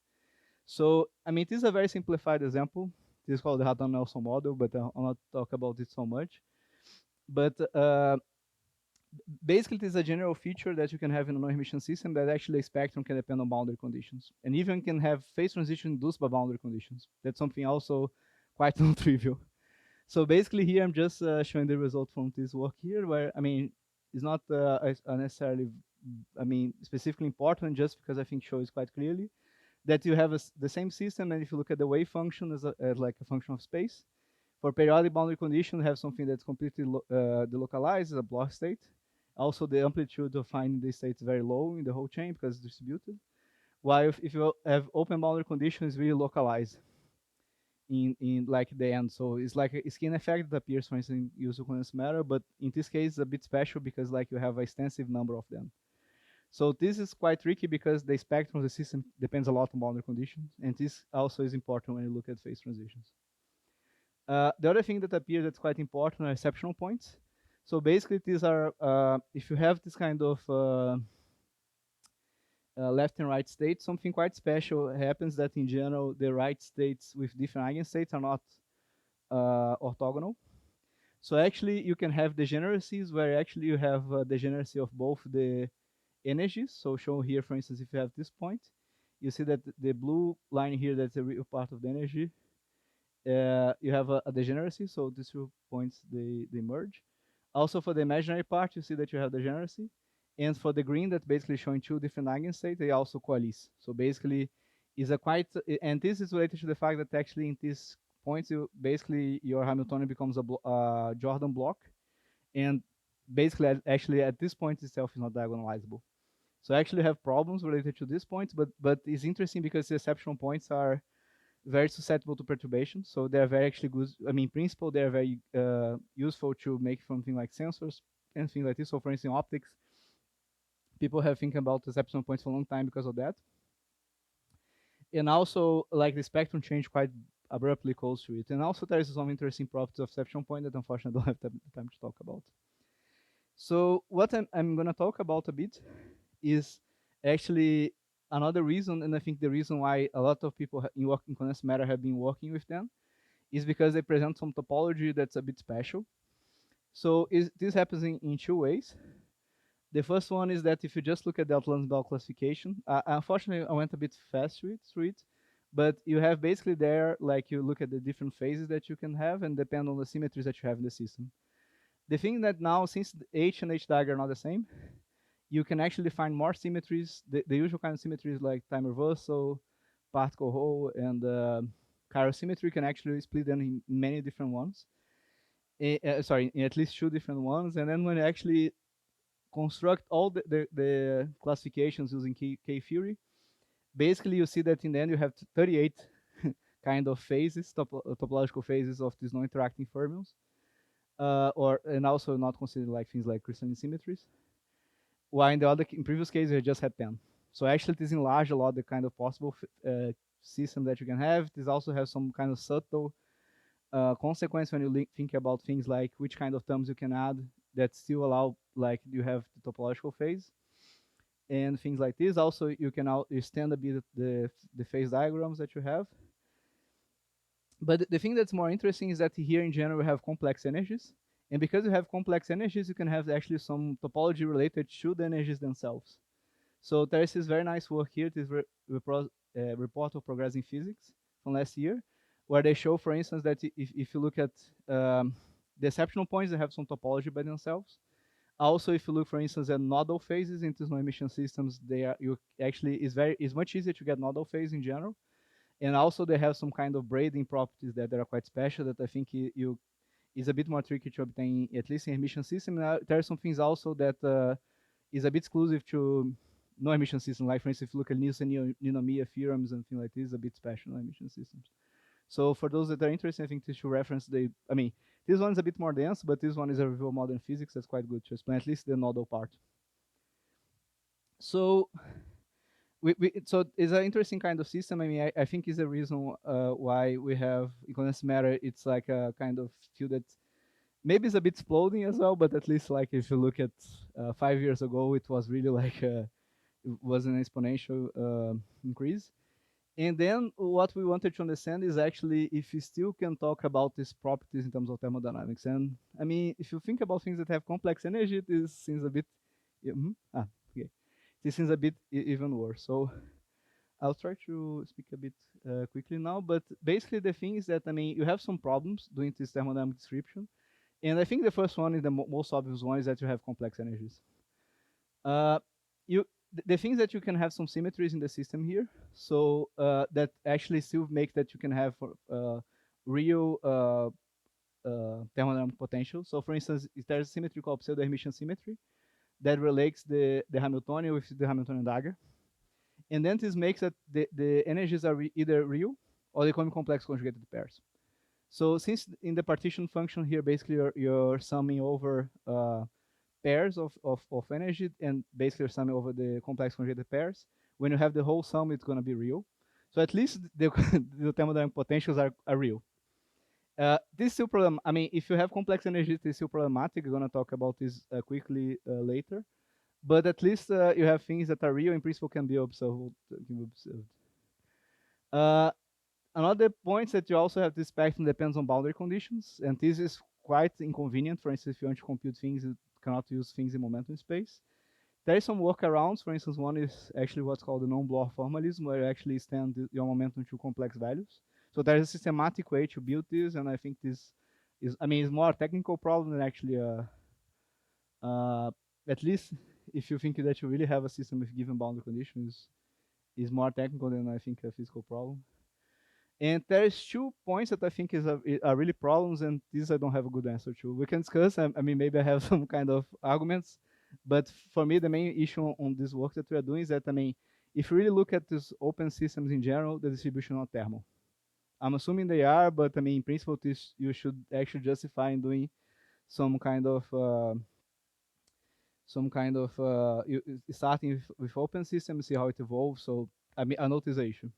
So I mean, this is a very simplified example. This is called the Hatton-Nelson model, but I'll not talk about it so much. But basically, it is a general feature that you can have in a non-Hermitian system that actually a spectrum can depend on boundary conditions, and even can have phase transition induced by boundary conditions. That's something also quite non-trivial. So basically, here I'm just showing the result from this work here, where I mean, it's not necessarily, I mean, specifically important, just because I think shows quite clearly that you have the same system, and if you look at the wave function as like a function of space, For periodic boundary condition, we have something that's completely delocalized, a block state. Also, the amplitude of finding this state is very low in the whole chain because it's distributed. While if you have open boundary condition, it's really localized in like the end. So it's like a skin effect that appears, for instance, in usual condensed matter, but in this case, it's a bit special because like you have an extensive number of them. So this is quite tricky because the spectrum of the system depends a lot on boundary conditions, and this also is important when you look at phase transitions. The other thing that appears that's quite important are exceptional points. So basically, these are if you have this kind of left and right states, something quite special happens that in general the right states with different eigenstates are not orthogonal. So actually, you can have degeneracies where actually you have degeneracy of both the energies. So shown here, for instance, if you have this point, you see that the blue line here, that's a real part of the energy. You have a degeneracy, so these 2 points, they merge. Also for the imaginary part, you see that you have degeneracy. And for the green, that's basically showing 2 different eigenstates, they also coalesce. So basically, is a quite, and this is related to the fact that actually in these points, basically your Hamiltonian becomes a Jordan block. And basically, actually at this point itself is not diagonalizable. So I actually have problems related to these points, but it's interesting because the exceptional points are very susceptible to perturbation. So they're very actually good. I mean, in principle, they're very useful to make something like sensors and things like this. So for instance, optics, people have thinking about exceptional points for a long time because of that. And also, like the spectrum change quite abruptly close to it. And also there is some interesting properties of exceptional point that unfortunately I don't have the time to talk about. So what I'm going to talk about a bit is actually another reason, and I think the reason why a lot of people in condensed matter have been working with them is because they present some topology that's a bit special. So this happens in 2 ways. The first one is that if you just look at the Outland-Bell classification, unfortunately I went a bit fast through it, but you have basically there, like you look at the different phases that you can have and depend on the symmetries that you have in the system. The thing that now, since the H and H dagger are not the same, you can actually find more symmetries, the usual kind of symmetries like time reversal, particle hole, and chiral symmetry can actually split them in many different ones. Sorry, in at least 2 different ones. And then when you actually construct all the classifications using K-theory, basically you see that in the end you have 38 kind of phases, topological phases of these non-interacting fermions, and also not considered like things like crystalline symmetries. While in previous cases you just had 10. So actually this enlarge a lot the kind of possible system that you can have. This also has some kind of subtle consequence when you think about things like which kind of terms you can add that still allow, like you have the topological phase and things like this. Also, you can extend a bit the phase diagrams that you have. But the thing that's more interesting is that here in general we have complex energies. And because you have complex energies, you can have actually some topology related to the energies themselves. So there is this very nice work here, this report of progress in physics from last year, where they show, for instance, that if you look at the exceptional points, they have some topology by themselves. Also, if you look, for instance, at nodal phases in these no-emission systems, it's much easier to get nodal phase in general. And also, they have some kind of braiding properties that are quite special that I think is a bit more tricky to obtain, at least in emission system. There are some things also that is a bit exclusive to no emission system. Like for instance, if you look at Ninomiya theorems and things like this, a bit special no emission systems. So for those that are interested, I think they should reference this one's a bit more dense, but this one is a review of modern physics that's quite good to explain at least the nodal part. So so it's an interesting kind of system. I mean, I think is the reason why we have in condensed matter. It's like a kind of field that maybe it's a bit exploding as well, but at least like if you look at 5 years ago, it was really like it was an exponential increase. And then what we wanted to understand is actually if you still can talk about these properties in terms of thermodynamics. And I mean, if you think about things that have complex energy, this seems a bit, okay, this seems a bit even worse. So I'll try to speak a bit quickly now. But basically, the thing is that I mean, you have some problems doing this thermodynamic description, and I think the first one is the most obvious one is that you have complex energies. The things that you can have some symmetries in the system here, so that actually still make that you can have real thermodynamic potential. So for instance, if there's a symmetry called pseudo-Hermitian symmetry that relates the Hamiltonian with the Hamiltonian dagger. And then this makes that the energies are either real or they come in complex conjugated pairs. So since in the partition function here, basically you're summing over pairs of energy, and basically you're summing over the complex conjugated pairs. When you have the whole sum, it's going to be real. So at least the, the thermodynamic potentials are real. This is still problem. I mean, if you have complex energies, it's still problematic. We're going to talk about this quickly later. But at least you have things that are real in principle can be observed. Uh, Another point is that you also have this spectrum depends on boundary conditions, and this is quite inconvenient. For instance, if you want to compute things, you cannot use things in momentum space. There is some workarounds. For instance, one is actually what's called the non-Bloch formalism, where you actually extend your momentum to complex values. So there is a systematic way to build this, and I think this is, I mean, it's more a technical problem than actually at least if you think that you really have a system with given boundary conditions, is more technical than I think a physical problem. And there's 2 points that I think are really problems, and these I don't have a good answer to. We can discuss. I mean, maybe I have some kind of arguments, but for me, the main issue on this work that we are doing is that, I mean, if you really look at these open systems in general, the distribution are not thermal. I'm assuming they are, but I mean, in principle, this you should actually justify in doing some kind of starting with open systems, see how it evolves. So I mean, I notice the issue.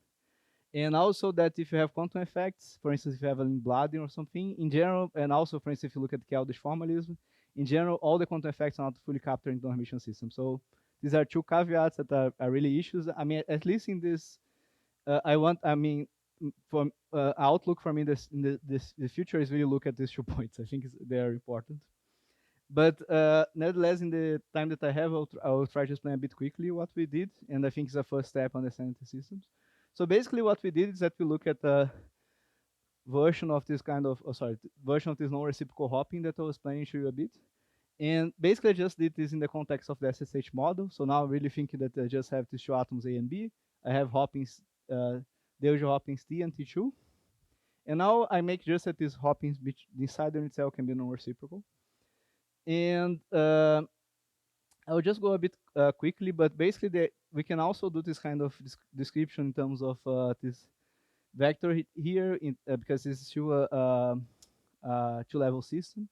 And also that if you have quantum effects, for instance, if you have a Lindblad or something, in general, and also, for instance, if you look at Keldysh formalism, in general, all the quantum effects are not fully captured in the Hermitian system. So these are 2 caveats that are really issues. I mean, at least in this, for outlook for me, the future is really look at these 2 points. I think they are important. But nevertheless, in the time that I have, I'll try to explain a bit quickly what we did, and I think it's a first step understanding the systems. So basically what we did is that we look at a version of this kind of, version of this non-reciprocal hopping that I was planning to you a bit. And basically I just did this in the context of the SSH model. So now I'm really thinking that I just have these 2 atoms A and B. I have hoppings, the usual hoppings T and T2. And now I make just that these hoppings inside the unit cell can be non-reciprocal. And I'll just go a bit quickly, but basically we can also do this kind of description in terms of this vector here, because this is still a 2-level system.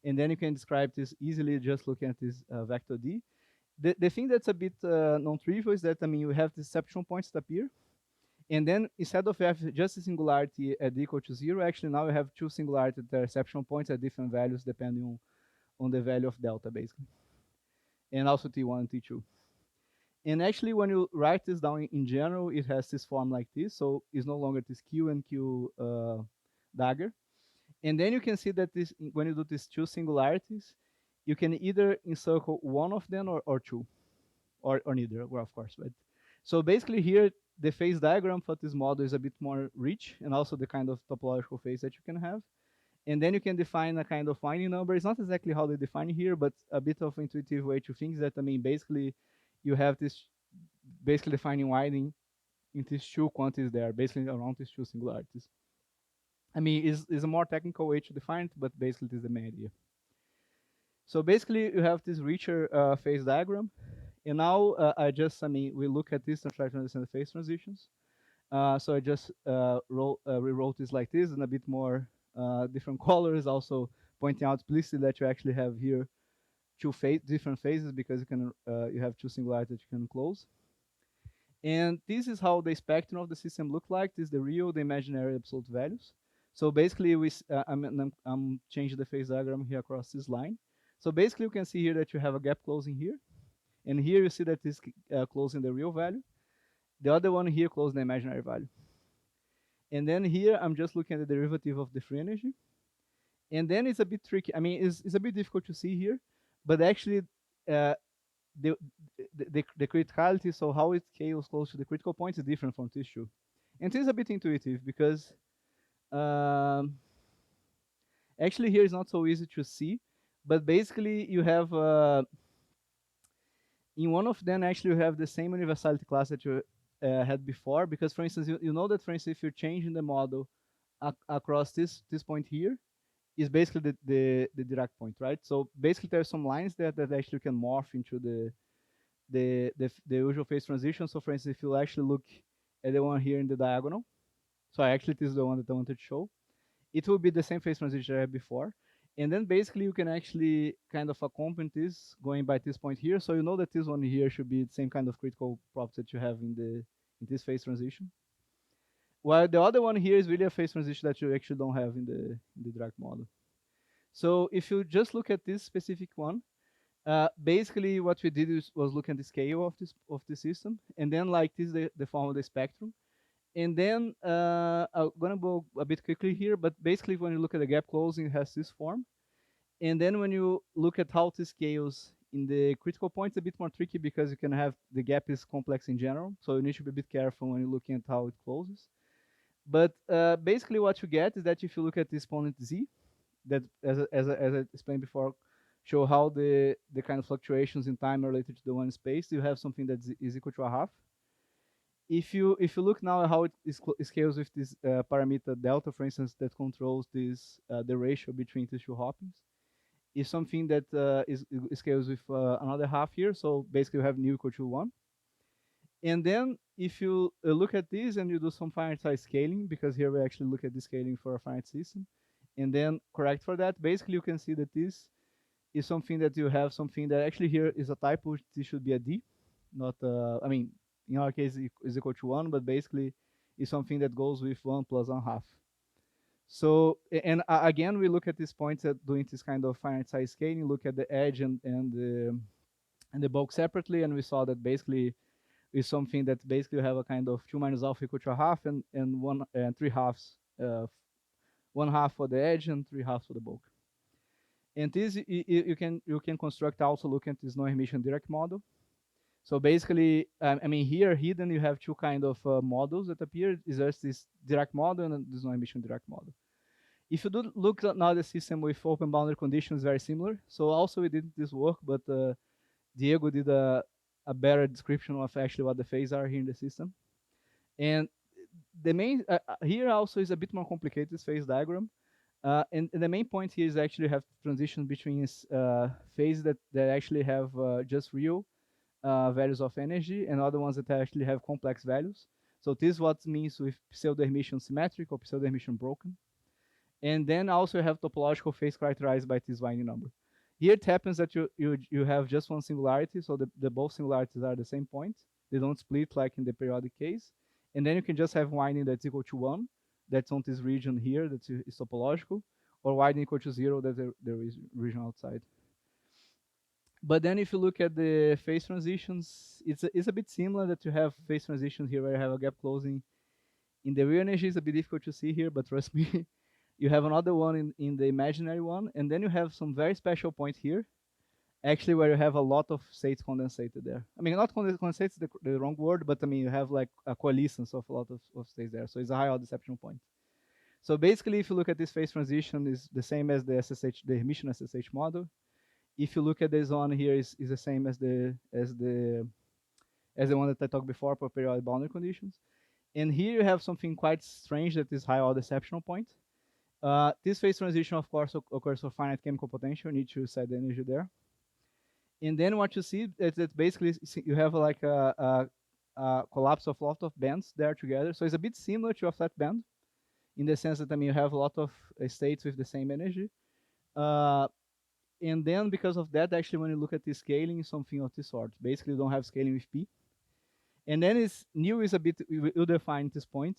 And then you can describe this easily just looking at this vector D. The thing that's a bit non-trivial is that, I mean, you have the exception points that appear. And then instead of have just a singularity at equal to 0, actually now you have 2 singularities that are exception points at different values depending on the value of delta, basically. And also T1 and T2. And actually, when you write this down in general, it has this form like this. So it's no longer this Q and Q dagger. And then you can see that this, when you do these 2 singularities, you can either encircle one of them or 2, or neither, well, of course. But so basically here, the phase diagram for this model is a bit more rich, and also the kind of topological phase that you can have. And then you can define a kind of winding number. It's not exactly how they define here, but a bit of intuitive way to think that, I mean, basically, you have this basically defining winding in these 2 quantities there, basically around these 2 singularities. I mean, is a more technical way to define it, but basically this is the main idea. So basically, you have this richer phase diagram. And now we look at this and try to understand the phase transitions. So I just rewrote this like this in a bit more different colors, also pointing out explicitly that you actually have here 2 different phases, because you have 2 singularities that you can close. And this is how the spectrum of the system look like. This is the real, the imaginary absolute values. So basically, I'm changing the phase diagram here across this line. So basically, you can see here that you have a gap closing here. And here you see that this closing the real value. The other one here closing the imaginary value. And then here, I'm just looking at the derivative of the free energy. And then it's a bit tricky. I mean, it's a bit difficult to see here. But actually, the criticality, so how it scales close to the critical point, is different from this 2. And this is a bit intuitive, because actually here is not so easy to see. But basically, you have in one of them, actually, you have the same universality class that you had before. Because, for instance, you know that, for instance, if you're changing the model across this point here, is basically the Dirac point, right? So basically there's some lines that actually can morph into the usual phase transition. So for instance, if you actually look at the one here in the diagonal, so actually this is the one that I wanted to show, it will be the same phase transition I had before. And then basically you can actually kind of accompany this going by this point here. So you know that this one here should be the same kind of critical property that you have in this phase transition. While the other one here is really a phase transition that you actually don't have in the Dirac model. So if you just look at this specific one, basically what we did was look at the scale of the system, and then like this is the form of the spectrum. And then I'm gonna go a bit quickly here, but basically when you look at the gap closing, it has this form. And then when you look at how this scales in the critical point, it's a bit more tricky because you can have the gap is complex in general, so you need to be a bit careful when you're looking at how it closes. But basically what you get is that if you look at the exponent z, that as I explained before, show how the kind of fluctuations in time are related to the one space, you have something that is equal to a half. If you look now at how it scales with this parameter delta, for instance, that controls this the ratio between these two hoppings, is something that scales with another half here. So basically, you have nu equal to 1. And then if you look at this and you do some finite size scaling, because here we actually look at the scaling for a finite system, and then correct for that, basically you can see that this is something that you have something that actually here is a typo. This should be a d, not I mean, in our case it is equal to 1, but basically is something that goes with 1 plus 1/2. So and again we look at these points at doing this kind of finite size scaling, look at the edge and the bulk separately, and we saw that basically is something that basically have a kind of 2 minus alpha equal to a half and 3/2, 1/2 for the edge and 3/2 for the bulk. And this you can construct also look at this non-Hermitian Dirac model. So basically, I mean here hidden you have two kind of models that appear. Is just this Dirac model and this non-Hermitian Dirac model. If you do look at now the system with open boundary conditions, very similar. So also we did this work, but Diego did a better description of actually what the phases are here in the system. And the main here also is a bit more complicated, this phase diagram. And the main point here is actually have transition between phases that actually have just real values of energy and other ones that actually have complex values. So this is what means with pseudo-Hermitian symmetric or pseudo-Hermitian broken. And then also you have topological phase characterized by this winding number. Here it happens that you have just one singularity, so the both singularities are the same point. They don't split like in the periodic case. And then you can just have winding that's equal to 1, that's on this region here, that is topological, or winding equal to 0, that there is region outside. But then if you look at the phase transitions, it's a bit similar that you have phase transitions here where you have a gap closing. In the real energy, it's a bit difficult to see here, but trust me, you have another one in the imaginary one, and then you have some very special point here, actually where you have a lot of states condensated there. I mean, not condensated is the wrong word, but I mean, you have like a coalescence of a lot of states there. So it's a high order deception point. So basically, if you look at this phase transition, is the same as the SSH, the Hermitian SSH model. If you look at this one here, is the same as the one that I talked before for periodic boundary conditions. And here you have something quite strange that is high order deception point. This phase transition, of course, occurs for finite chemical potential. You need to set the energy there. And then what you see is that basically you have like a collapse of a lot of bands there together. So it's a bit similar to a flat band in the sense that, I mean, you have a lot of states with the same energy. And then because of that, actually, when you look at the scaling, something of this sort. Basically, you don't have scaling with P. And then nu is a bit ill-defined at this point.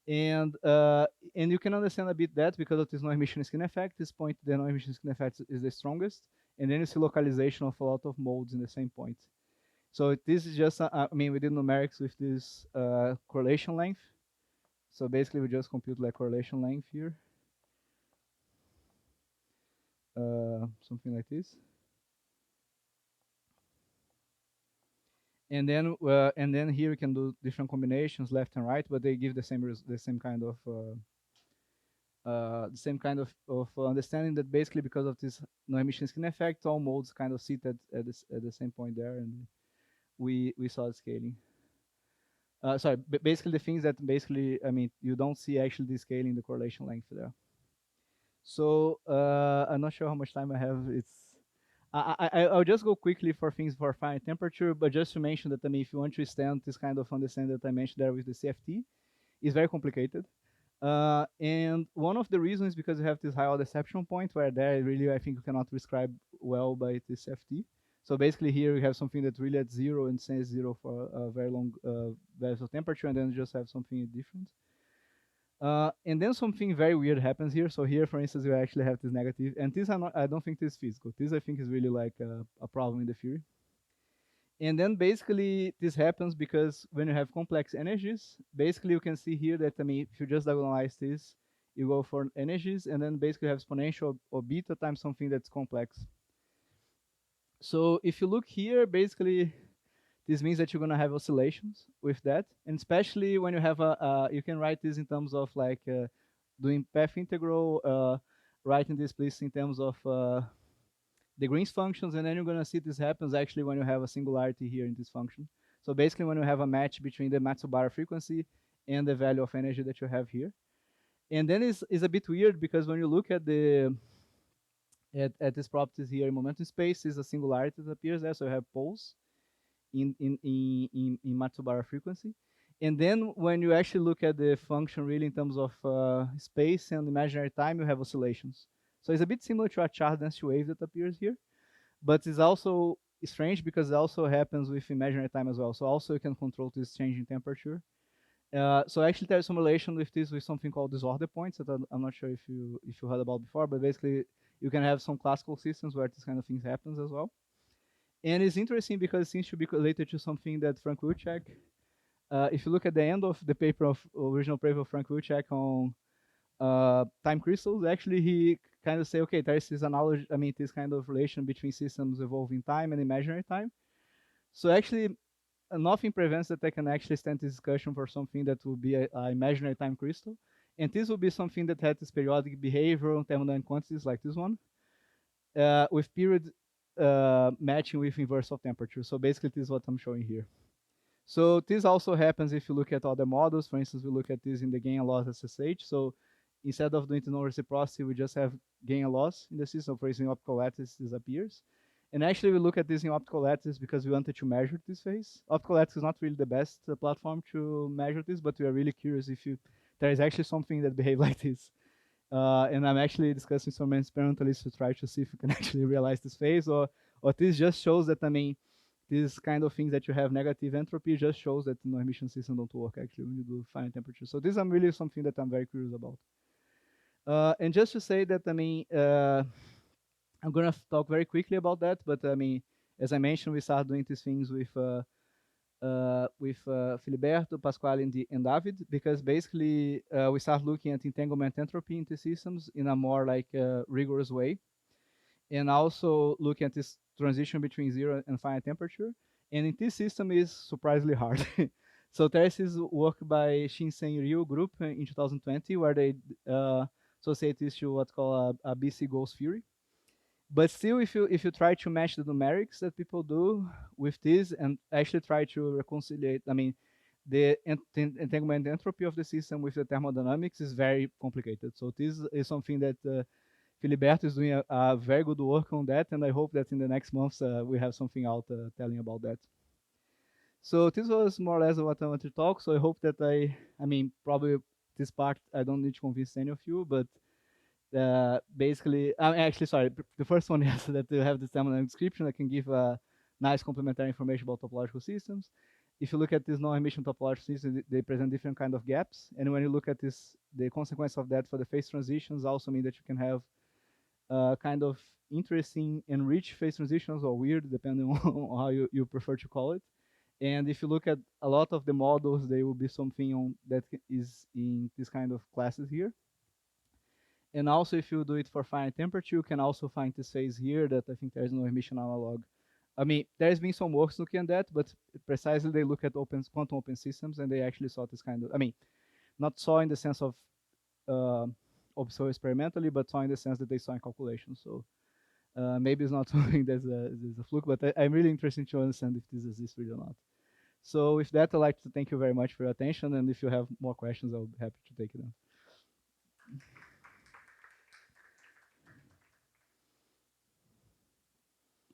And you can understand a bit that because of this non-emission skin effect. This point, the non-emission skin effect is the strongest. And then you see localization of a lot of modes in the same point. So this is just, I mean, we did numerics with this correlation length. So basically, we just compute like correlation length here. Something like this. And then here we can do different combinations, left and right, but they give the same kind of understanding that basically because of this no-emission skin effect, all modes kind of sit at the same point there, and we saw the scaling. Sorry, basically the things that basically, I mean, you don't see actually the scaling, the correlation length there. So I'm not sure how much time I have. I'll just go quickly for things for fine temperature, but just to mention that, I mean, if you want to stand this kind of understanding that I mentioned there with the CFT, it's very complicated. And one of the reasons is because you have this high order exception point where there really I think you cannot describe well by this CFT. So basically here you have something that's really at zero and stays zero for a very long values of temperature, and then you just have something different. And then something very weird happens here. So here, for instance, you actually have this negative, and this I don't think this is physical. This I think is really like a problem in the theory. And then basically this happens because when you have complex energies, basically you can see here that, I mean, if you just diagonalize this, you go for energies, and then basically you have exponential or beta times something that's complex. So if you look here, basically this means that you're going to have oscillations with that, and especially when you have you can write this in terms of like doing path integral, writing this please in terms of the Green's functions, and then you're going to see this happens actually when you have a singularity here in this function. So basically when you have a match between the Matsubara frequency and the value of energy that you have here. And then it's a bit weird because when you look at the at these properties here in momentum space, is a singularity that appears there, so you have poles in Matsubara frequency. And then when you actually look at the function really in terms of space and imaginary time, you have oscillations. So it's a bit similar to a charge density wave that appears here, but it's also strange because it also happens with imaginary time as well. So also you can control this change in temperature. So actually there's some relation with this with something called disorder points that I'm not sure if you heard about before, but basically you can have some classical systems where this kind of things happens as well. And it's interesting because it seems to be related to something that Frank Wilczek, if you look at the end of the paper of original paper of Frank Wilczek on time crystals, actually he kind of say, okay, there's this analogy, I mean, this kind of relation between systems evolving time and imaginary time. So actually, nothing prevents that I can actually stand this discussion for something that will be a imaginary time crystal. And this will be something that had this periodic behavior on thermodynamic quantities like this one, with period matching with inverse of temperature. So basically, this is what I'm showing here. So this also happens if you look at other models. For instance, we look at this in the gain and loss SSH. So instead of doing the non-reciprocity, we just have gain and loss in the system. For instance, optical lattice disappears. And actually, we look at this in optical lattice because we wanted to measure this phase. Optical lattice is not really the best platform to measure this, but we are really curious if there is actually something that behaves like this. And I'm actually discussing some experimentalists to try to see if we can actually realize this phase, or this just shows that, I mean, these kind of things that you have negative entropy just shows that no Hermitian system don't work actually when you do finite temperature. So this is really something that I'm very curious about. And just to say that, I mean, I'm gonna talk very quickly about that, but I mean, as I mentioned, we started doing these things with Filiberto, Pasquale, and David, because basically we start looking at entanglement entropy in the systems in a more like rigorous way, and also looking at this transition between zero and finite temperature. And in this system is surprisingly hard. So there's this work by Shinsen Ryu group in 2020 where they associate this to what's called a BC ghost theory. But still, if you try to match the numerics that people do with this and actually try to reconcile, I mean, the entanglement entropy of the system with the thermodynamics is very complicated. So this is something that Filiberto is doing a very good work on that, and I hope that in the next months we have something out telling about that. So this was more or less what I want to talk. So I hope that I mean, probably this part I don't need to convince any of you, but basically, I'm actually sorry. The first one is that you have this thermodynamic description that can give nice complementary information about topological systems. If you look at this non-Hermitian topological systems, they present different kind of gaps. And when you look at this, the consequence of that for the phase transitions also mean that you can have kind of interesting and rich phase transitions, or weird, depending on how you prefer to call it. And if you look at a lot of the models, there will be something on that is in this kind of classes here. And also, if you do it for finite temperature, you can also find this phase here that I think there is no Hermitian analog. I mean, there's been some works looking at that, but precisely they look at quantum open systems, and they actually saw this kind of, I mean, not saw in the sense of observe experimentally, but saw in the sense that they saw in calculations. So maybe it's not something there's a fluke, but I'm really interested to understand if this exists really or not. So with that, I'd like to thank you very much for your attention, and if you have more questions, I'll be happy to take them.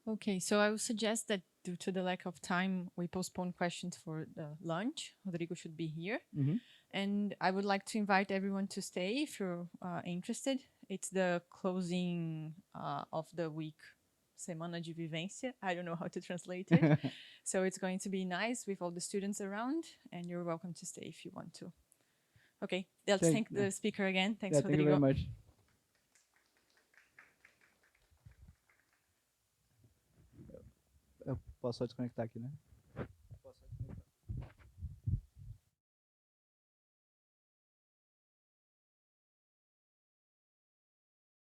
Okay, so I would suggest that due to the lack of time, we postpone questions for the lunch. Rodrigo should be here. Mm-hmm. And I would like to invite everyone to stay if you're interested. It's the closing of the week, Semana de Vivência. I don't know how to translate it. So it's going to be nice with all the students around, and you're welcome to stay if you want to. Okay, let's thank yeah. the speaker again. Thanks, Yeah, thank you Rodrigo. very much. Eu posso só desconectar aqui, né?